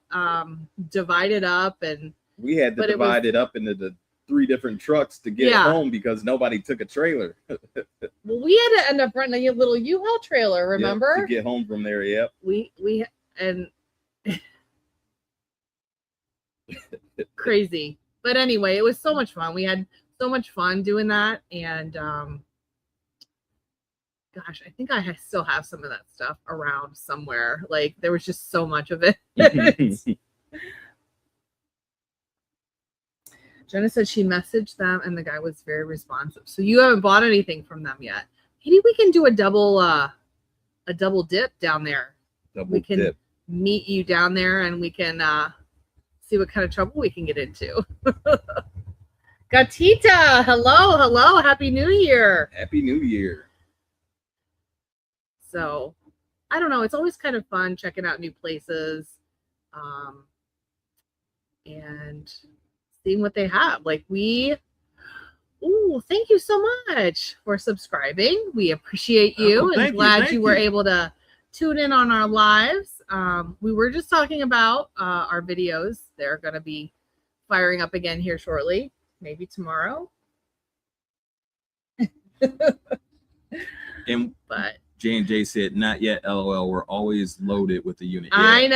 divide it up, and we had to divide it up into the 3 different trucks to get it home because nobody took a trailer. Well, we had to end up renting a little U-Haul trailer, remember? To get home from there, yep. Crazy. But anyway, it was so much fun. We had so much fun doing that. And gosh, I think I still have some of that stuff around somewhere. Like there was just so much of it. Jenna said she messaged them and the guy was very responsive. So you haven't bought anything from them yet. Maybe we can do a double dip down there. We can meet you down there and we can see what kind of trouble we can get into. Gatita, hello, happy new year. Happy New Year. So I don't know, it's always kind of fun checking out new places and seeing what they have. Like thank you so much for subscribing. We appreciate you and glad you were able to tune in on our lives. We were just talking about our videos. They're going to be firing up again here shortly, maybe tomorrow. But J&J said, not yet, LOL. We're always loaded with the unit. Yeah. I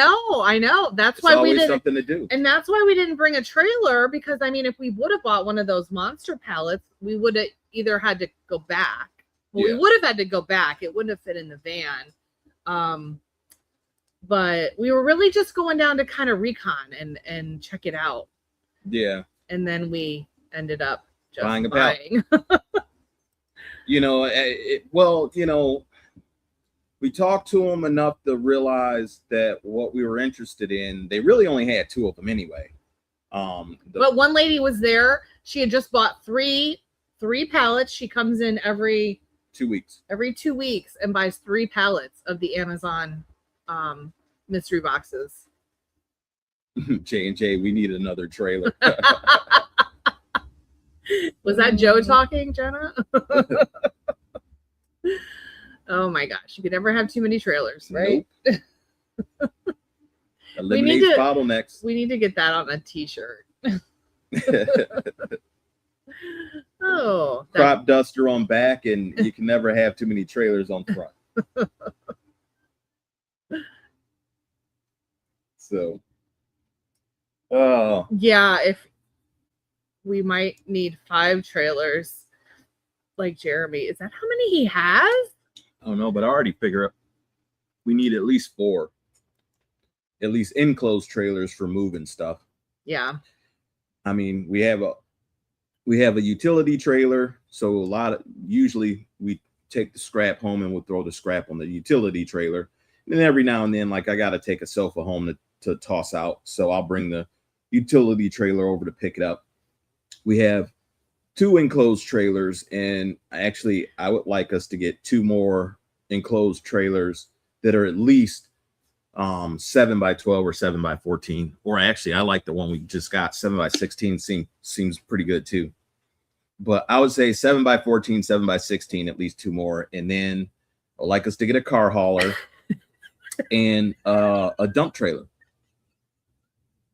know. That's why we didn't. Something to do. And that's why we didn't bring a trailer because, I mean, if we would have bought one of those monster pallets, we would have either had to go back. Well, we would have had to go back. It wouldn't have fit in the van. But we were really just going down to kind of recon and check it out. Yeah. And then we ended up just buying a pallet. We talked to them enough to realize that what we were interested in, they really only had 2 of them anyway. But one lady was there. She had just bought three pallets. She comes in every 2 weeks. Every 2 weeks and buys 3 pallets of the Amazon mystery boxes. J&J, we need another trailer. Was that Joe talking, Jenna? Oh my gosh, you could never have too many trailers, right? Nope. Eliminate bottlenecks. We need to get that on a t-shirt. Crop duster on back, and you can never have too many trailers on front. So, yeah, if we might need 5 trailers, like Jeremy. Is that how many he has? I don't know, but I already figure up we need at least 4, at least enclosed trailers for moving stuff. Yeah. I mean, we have a utility trailer, so usually we take the scrap home and we'll throw the scrap on the utility trailer. And then every now and then, like I got to take a sofa home to toss out, so I'll bring the utility trailer over to pick it up. We have 2 enclosed trailers, and actually I would like us to get 2 more enclosed trailers that are at least 7x12 or 7x14, or actually I like the one we just got. 7x16 seems pretty good too, but I would say 7x14, 7x16, at least 2 more. And then I'd like us to get a car hauler and a dump trailer.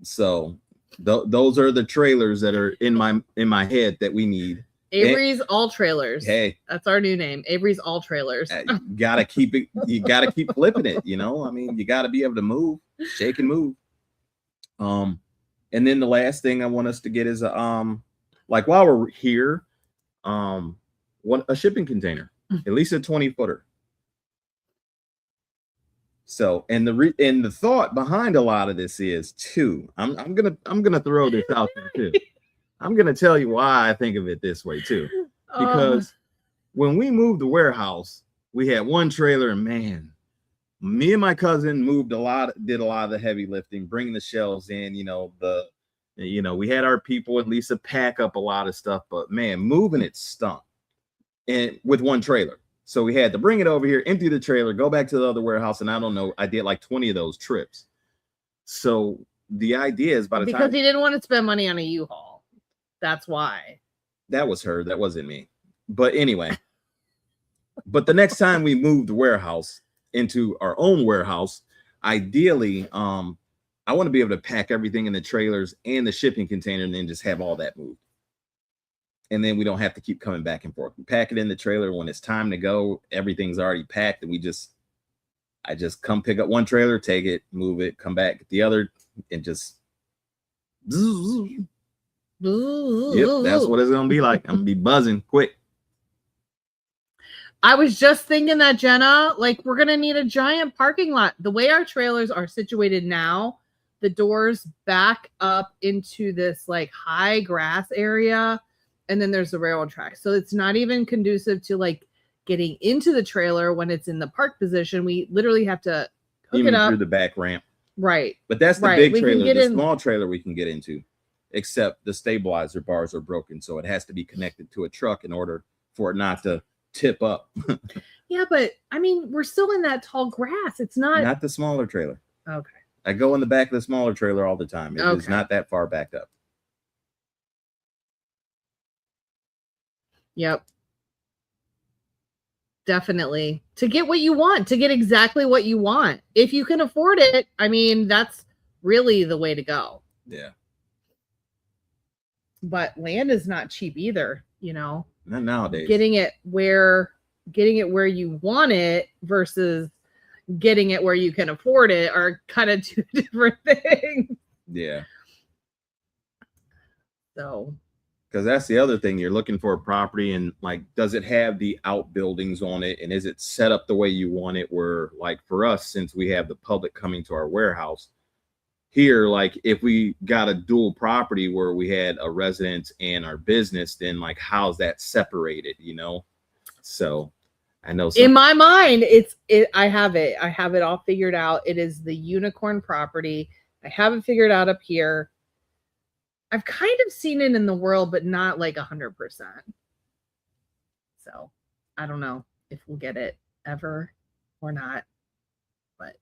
So those are the trailers that are in my head that we need. Avery's All Trailers. Hey, that's our new name. Avery's All Trailers. You gotta keep it. You gotta keep flipping it. I mean, you gotta be able to move, shake and move. And then the last thing I want us to get is like while we're here, a shipping container, at least a 20-footer. So, and the thought behind a lot of this is too. I'm gonna throw this out there too. I'm going to tell you why I think of it this way too. Because when we moved the warehouse, we had 1 trailer, and man, me and my cousin did a lot of the heavy lifting, bringing the shelves in, we had our people at least to pack up a lot of stuff, but man, moving it stunk. And with 1 trailer. So we had to bring it over here, empty the trailer, go back to the other warehouse. And I don't know, I did like 20 of those trips. So the idea is by the because time he didn't want to spend money on a U-Haul. That's why. that was her, that wasn't me. But anyway, but the next time we move the warehouse into our own warehouse, ideally, I want to be able to pack everything in the trailers and the shipping container and then just have all that moved. And then we don't have to keep coming back and forth. We pack it in the trailer when it's time to go. Everything's already packed, and I just come pick up one trailer, take it, move it, come back, get the other, and just. Yep, that's what it's gonna be like. I'm gonna be buzzing quick. I was just thinking that, Jenna, like we're gonna need a giant parking lot. The way our trailers are situated now, the doors back up into this like high grass area, and then there's the railroad track. So it's not even conducive to like getting into the trailer when it's in the park position. We literally have to hook Even it up through the back ramp. Right. But that's the Right. big We can trailer. get The in- small trailer we can get into, except the stabilizer bars are broken, so it has to be connected to a truck in order for it not to tip up. Yeah, but I mean, we're still in that tall grass. It's not the smaller trailer. okay. I go in the back of the smaller trailer all the time. It is Okay. not that far backed up. Yep. Definitely. To get what you want, to get exactly what you want. If you can afford it, I mean, that's really the way to go. Yeah. But land is not cheap either, you know. Not nowadays. Getting it where you want it versus getting it where you can afford it are kind of two different things. Yeah. So Because that's the other thing. You're looking for a property, and like, does it have the outbuildings on it? And is it set up the way you want it? Where, like, for us, since we have the public coming to our warehouse here, like, if we got a dual property where we had a residence and our business, then like, how's that separated, you know? So I know in my mind, I have it all figured out. It is the unicorn property. I have it figured out up here. I've kind of seen it in the world, but not like 100%. So I don't know if we'll get it ever or not, but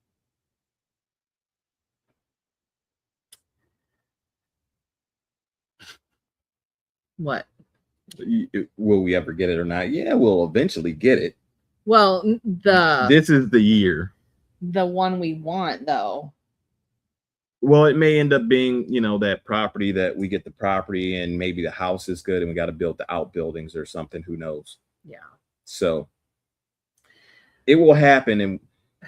what? Will we ever get it or not? Yeah, we'll eventually get it. Well, This is the year. the one we want though. Well, it may end up being, you know, that property that we get the property and maybe the house is good and we got to build the outbuildings or something. Who knows? Yeah. So it will happen. And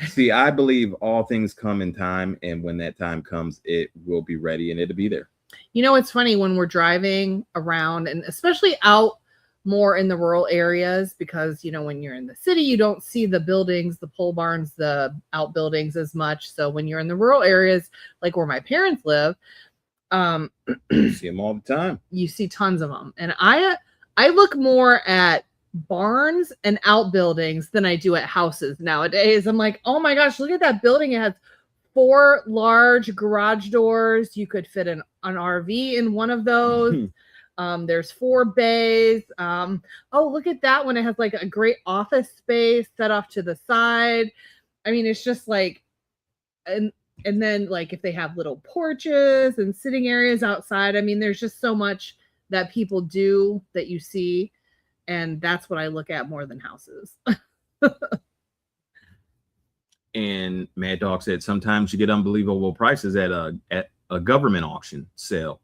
see, I believe all things come in time. And when that time comes, it will be ready and it'll be there. You know, it's funny when we're driving around, and especially out more in the rural areas, because, you know, when you're in the city, you don't see the buildings, the pole barns, the outbuildings as much. So when you're in the rural areas, like where my parents live, You see them all the time. you see tons of them. And I look more at barns and outbuildings than I do at houses nowadays. I'm like, oh my gosh, look at that building. It has 4 large garage doors. You could fit an RV in one of those. There's 4 bays. Oh, look at that one. It has like a great office space set off to the side. I mean, it's just like, and then like if they have little porches and sitting areas outside, I mean, there's just so much that people do that you see. And that's what I look at more than houses. And Mad Dog said sometimes you get unbelievable prices at a government auction sale.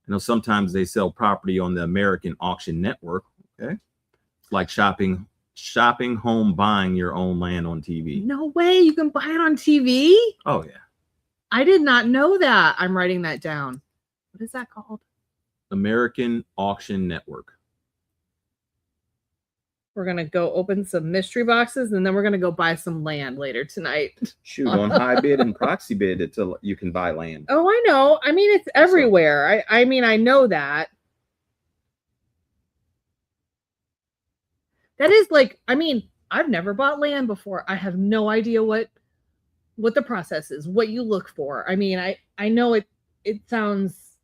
I know sometimes they sell property on the American Auction Network. Okay. It's like shopping home, buying your own land on TV. No way. You can buy it on TV? Oh, yeah. I did not know that. I'm writing that down. What is that called? American Auction Network. We're going to go open some mystery boxes, and then we're going to go buy some land later tonight. Shoot, on high bid and proxy bid until you can buy land. Oh, I know. I mean, it's everywhere. I mean, I know that. That is like, I mean, I've never bought land before. I have no idea what the process is, what you look for. I mean, I know it sounds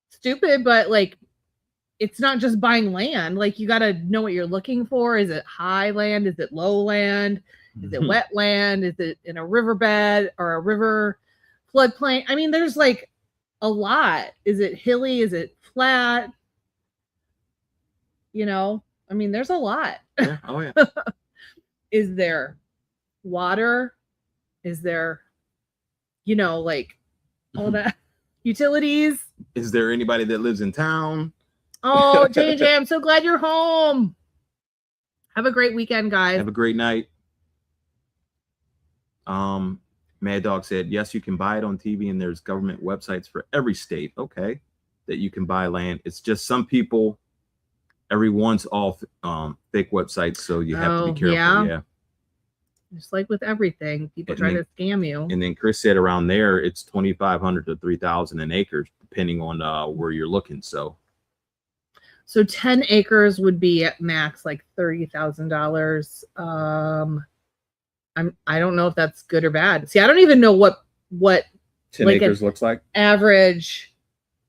stupid, but like, it's not just buying land. Like, you got to know what you're looking for. Is it high land? Is it low land? Is it wet land? Is it in a riverbed or a river floodplain. I mean, there's like a lot. Is it hilly? Is it flat? You know, I mean, there's a lot. Yeah. Oh yeah. Is there water? Is there, you know, like all that utilities? Is there anybody that lives in town? Oh, JJ, I'm so glad you're home. Have a great weekend, guys. Have a great night. Mad Dog said, yes, you can buy it on TV, and there's government websites for every state. Okay, that you can buy land. It's just some people, everyone's all fake websites, so you have to be careful. Yeah. Just like with everything, people try to scam you. And then Chris said around there, it's 2,500 to 3,000 an acre, depending on where you're looking. So 10 acres would be at max like $30,000. I don't know if that's good or bad. See, I don't even know what 10 like acres looks like. Average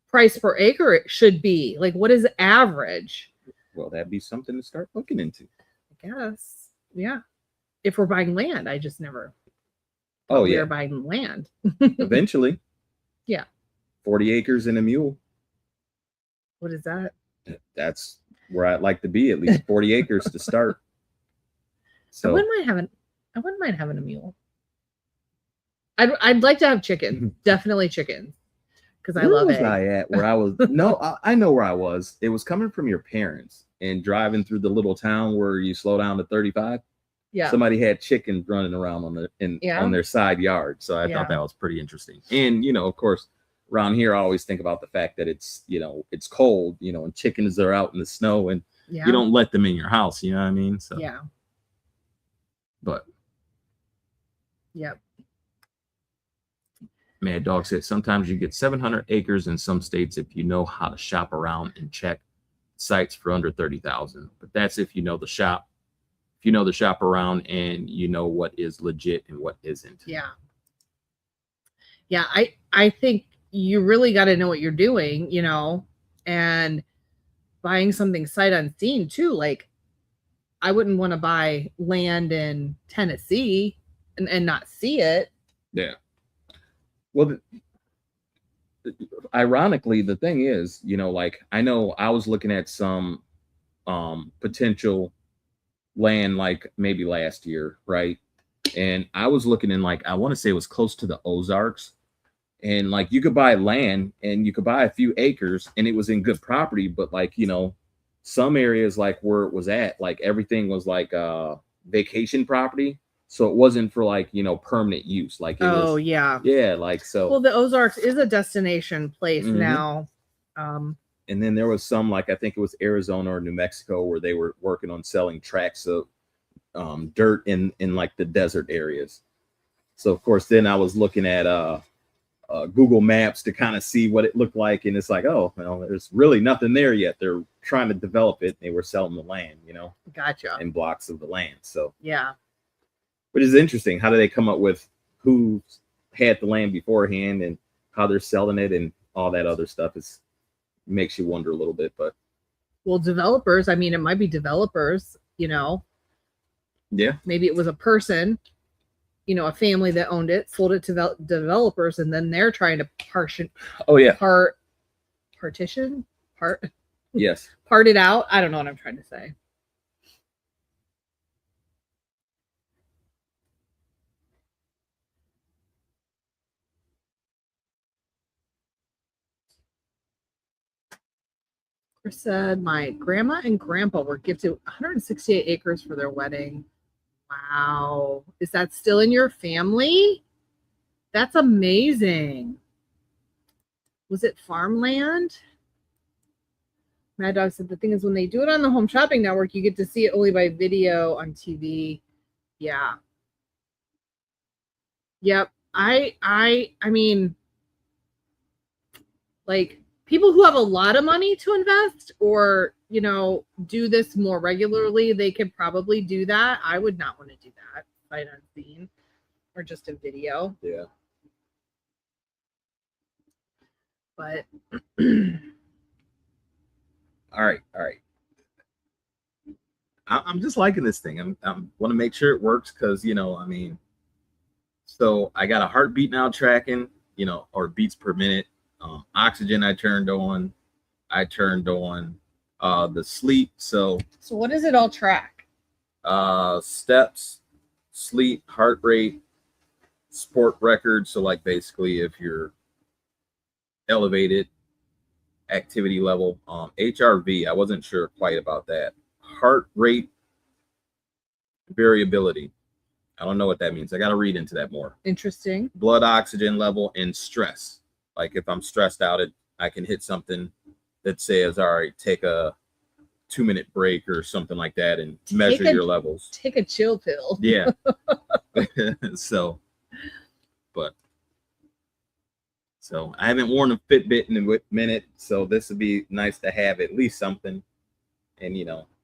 price per acre it should be. Like, what is average? Well, that'd be something to start looking into. I guess. Yeah. If we're buying land, I just never. Oh, yeah. We're buying land. Eventually. Yeah. 40 acres and a mule. What is that? That's where I'd like to be, at least 40 acres to start. So I wouldn't mind having a mule. I'd like to have chickens. Definitely chickens. Because I love it. Where was I at? Where I was? No, I know where I was. It was coming from your parents and driving through the little town where you slow down to 35. Yeah. Somebody had chickens running around on their side yard. So I thought that was pretty interesting. And, of course, around here, I always think about the fact that it's, it's cold, and chickens are out in the snow and you don't let them in your house. You know what I mean? So, yeah. But. Yep. Mad Dog said sometimes you get 700 acres in some states if you know how to shop around and check sites for under 30,000. But that's if you know the shop. If you know the shop around and you know what is legit and what isn't. Yeah. Yeah, I think you really got to know what you're doing, and buying something sight unseen too. Like, I wouldn't want to buy land in Tennessee and not see it. Yeah. Well, ironically, the thing is, like, I know I was looking at some potential land, like maybe last year, right? And I was looking in, like, I want to say it was close to the Ozarks. And, like, you could buy land and you could buy a few acres and it was in good property. But, like, some areas, like where it was at, like everything was like vacation property. So it wasn't for, like, permanent use. Like, it was, yeah. Yeah, like, so. Well, the Ozarks is a destination place now. And then there was some, like, I think it was Arizona or New Mexico where they were working on selling tracts of dirt in like the desert areas. So, of course, then I was looking at Google Maps to kind of see what it looked like. And it's like, oh, well, there's really nothing there yet. They're trying to develop it. They were selling the land, Gotcha. in blocks of the land. So, yeah. Which is interesting. How do they come up with who had the land beforehand and how they're selling it and all that other stuff? Makes you wonder a little bit. But well, developers, I mean, it might be developers, Yeah. Maybe it was a person, a family that owned it, sold it to developers, and then they're trying to partition? Yes. Part it out. I don't know what I'm trying to say. Chris said, my grandma and grandpa were gifted 168 acres for their wedding. Wow. Is that still in your family? That's amazing. Was it farmland? Mad Dog said the thing is when they do it on the Home Shopping Network, you get to see it only by video on TV. Yeah. Yep. I mean, like, people who have a lot of money to invest or, do this more regularly, they could probably do that. I would not want to do that sight unseen or just a video. Yeah. But all right. I'm just liking this thing. I want to make sure it works because, so I got a heartbeat now tracking or beats per minute. Oxygen I turned on. The sleep. So what does it all track? Steps, sleep, heart rate, sport record. So like basically if you're elevated, activity level, HRV. I wasn't sure quite about that. Heart rate variability. I don't know what that means. I got to read into that more. Interesting. Blood oxygen level and stress. Like if I'm stressed out, I can hit something that says, all right, take a 2-minute break or something like that and measure your levels. Take a chill pill. Yeah. So I haven't worn a Fitbit in a minute, so this would be nice to have at least something. And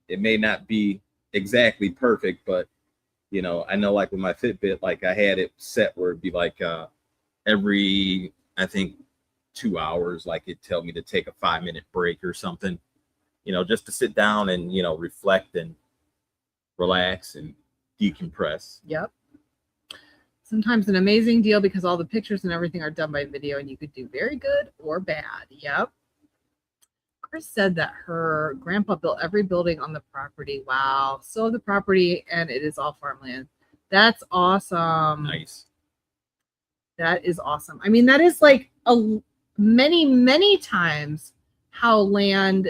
it may not be exactly perfect, but I know like with my Fitbit, like I had it set where it'd be like every, I think 2 hours, like it'd tell me to take a 5-minute break or something, just to sit down and reflect and relax and decompress. Yep. Sometimes an amazing deal because all the pictures and everything are done by video, and you could do very good or bad. Yep. Chris said that her grandpa built every building on the property. Wow. So the property, and it is all farmland. That's awesome. Nice. That is awesome. I mean, that is like many times how land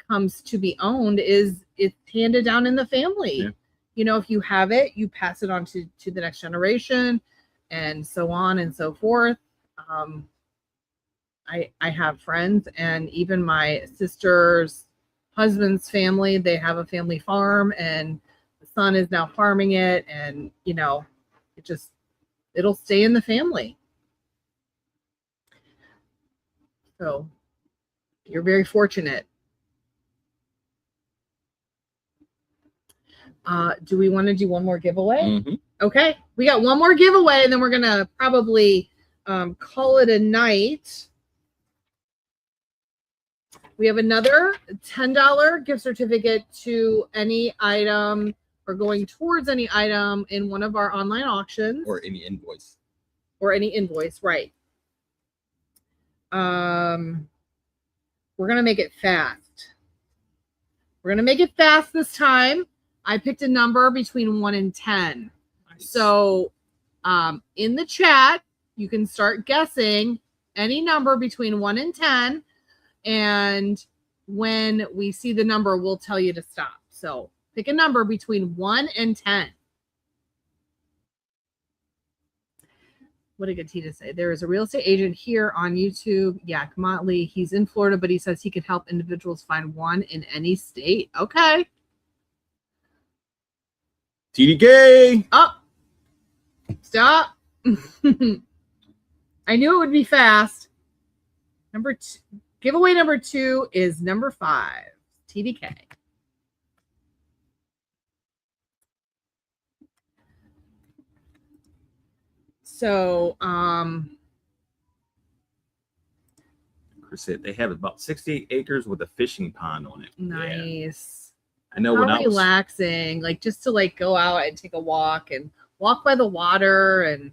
comes to be owned is it's handed down in the family. Yeah. If you have it, you pass it on to the next generation and so on and so forth. I have friends, and even my sister's husband's family, they have a family farm, and the son is now farming it, and it'll stay in the family. So you're very fortunate. Do we want to do one more giveaway? Mm-hmm. Okay, we got one more giveaway, and then we're gonna probably call it a night. We have another $10 gift certificate to any item or going towards any item in one of our online auctions. Or any invoice. Right. We're going to make it fast. This time. I picked a number between 1 and 10. Nice. So in the chat, you can start guessing any number between 1 and 10. And when we see the number, we'll tell you to stop. So pick a number between 1 and 10. What did Gatita say? There is a real estate agent here on YouTube, Yak Motley. He's in Florida, but he says he can help individuals find one in any state. Okay. TDK. Oh, stop. I knew it would be fast. Giveaway number 2 is number 5, TDK. So, Chris said they have about 68 acres with a fishing pond on it. Nice. Yeah. I know. How relaxing, like just to like go out and take a walk and walk by the water. And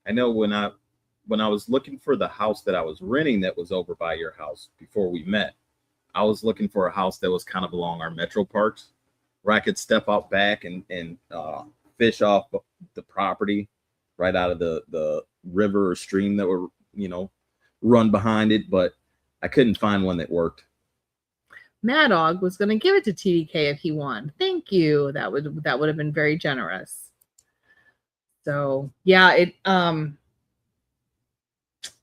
I know when I was looking for the house that I was renting that was over by your house before we met, I was looking for a house that was kind of along our metro parks where I could step out back and fish off the property right out of the river or stream that were, run behind it. But I couldn't find one that worked. Mad Dog was going to give it to TDK if he won. Thank you. That would have been very generous. So yeah, I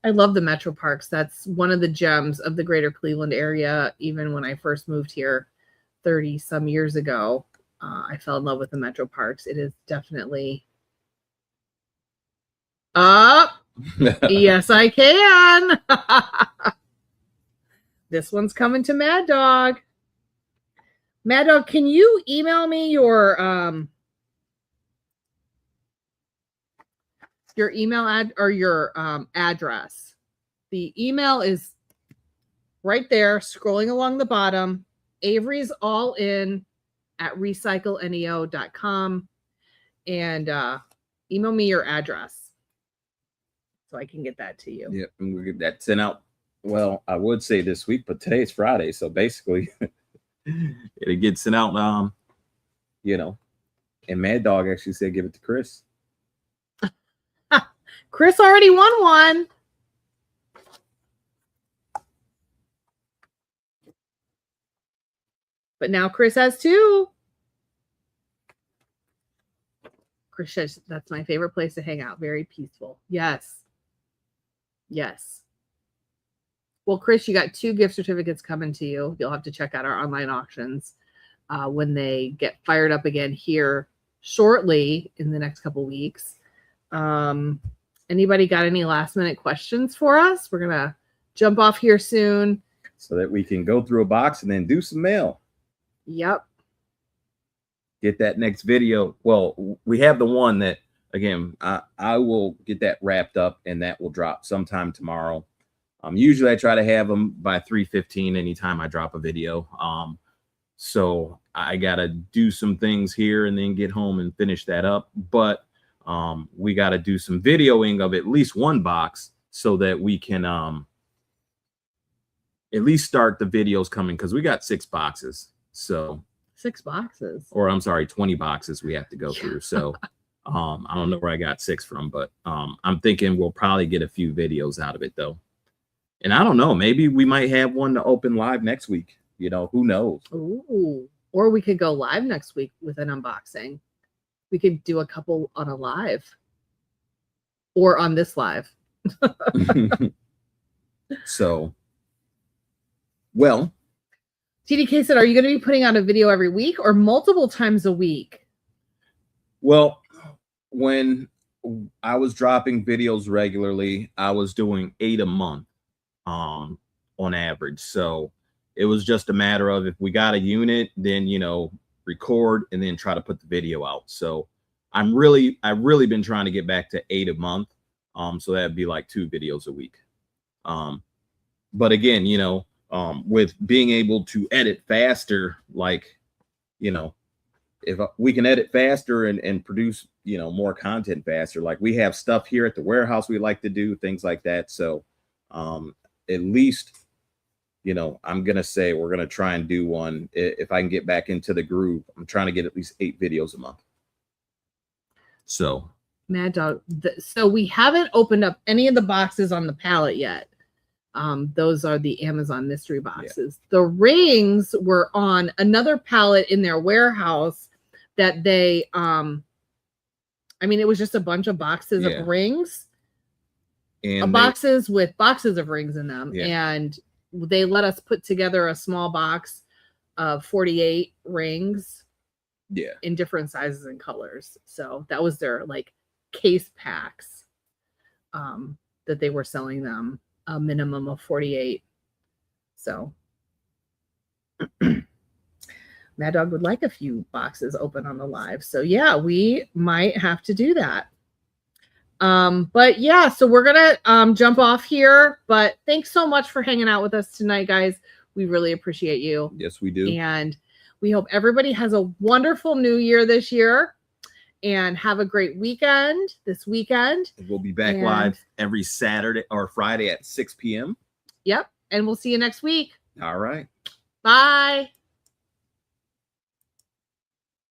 love the metro parks. That's one of the gems of the greater Cleveland area. Even when I first moved here 30 some years ago, I fell in love with the metro parks. It is definitely up. Yes, I can. This one's coming to Mad Dog. Mad Dog, can you email me your email address? The email is right there, scrolling along the bottom. Avery's all in at recycleneo.com, and email me your address. so I can get that to you. Yeah, and we get that sent out. Well, I would say this week, but today's Friday, so basically it gets sent out. You know, and Mad Dog actually said give it to Chris. Chris already won one. But now Chris has two. Chris says that's my favorite place to hang out. Very peaceful. Yes. Yes. Well, Chris, you got 2 gift certificates coming to you. You'll have to check out our online auctions when they get fired up again here shortly in the next couple weeks. Anybody got any last minute questions for us? We're going to jump off here soon. So that we can go through a box and then do some mail. Yep. Get that next video. Well, we have the one that, again, I will get that wrapped up and that will drop sometime tomorrow. Usually I try to have them by 3:15 anytime I drop a video. So I got to do some things here and then get home and finish that up. But we got to do some videoing of at least one box so that we can at least start the videos coming, because we got 6 boxes. So 6 boxes. Or I'm sorry, 20 boxes we have to go through. So I don't know where I got 6 from, but I'm thinking we'll probably get a few videos out of it though. And I don't know, maybe we might have one to open live next week. You know, who knows? Ooh. Or we could go live next week with an unboxing. We could do a couple on a live or on this live. So, well, TDK said, are you going to be putting out a video every week or multiple times a week? Well, when I was dropping videos regularly, I was doing 8 a month on average. So it was just a matter of if we got a unit, then, you know, record and then try to put the video out. So I've really been trying to get back to 8 a month. So that'd be like 2 videos a week. But again, you know, with being able to edit faster, like, you know, if we can edit faster and produce, you know, more content faster, like we have stuff here at the warehouse we like to do, things like that. So at least, you know, I'm going to say we're going to try and do one. If I can get back into the groove, I'm trying to get at least 8 videos a month. So Mad Dog. So we haven't opened up any of the boxes on the pallet yet. Those are the Amazon mystery boxes. Yeah. The rings were on another pallet in their warehouse that they, I mean, it was just a bunch of boxes of rings. And boxes with boxes of rings in them. Yeah. And they let us put together a small box of 48 rings. Yeah. In different sizes and colors. So that was their like case packs that they were selling them, a minimum of 48. So Mad Dog would like a few boxes open on the live. So yeah, we might have to do that. But yeah, so we're gonna jump off here. But thanks so much for hanging out with us tonight, guys. We really appreciate you. Yes, we do. And we hope everybody has a wonderful new year this year and have a great weekend this weekend. We'll be back live every Saturday or Friday at 6 p.m. Yep. And we'll see you next week. All right. Bye.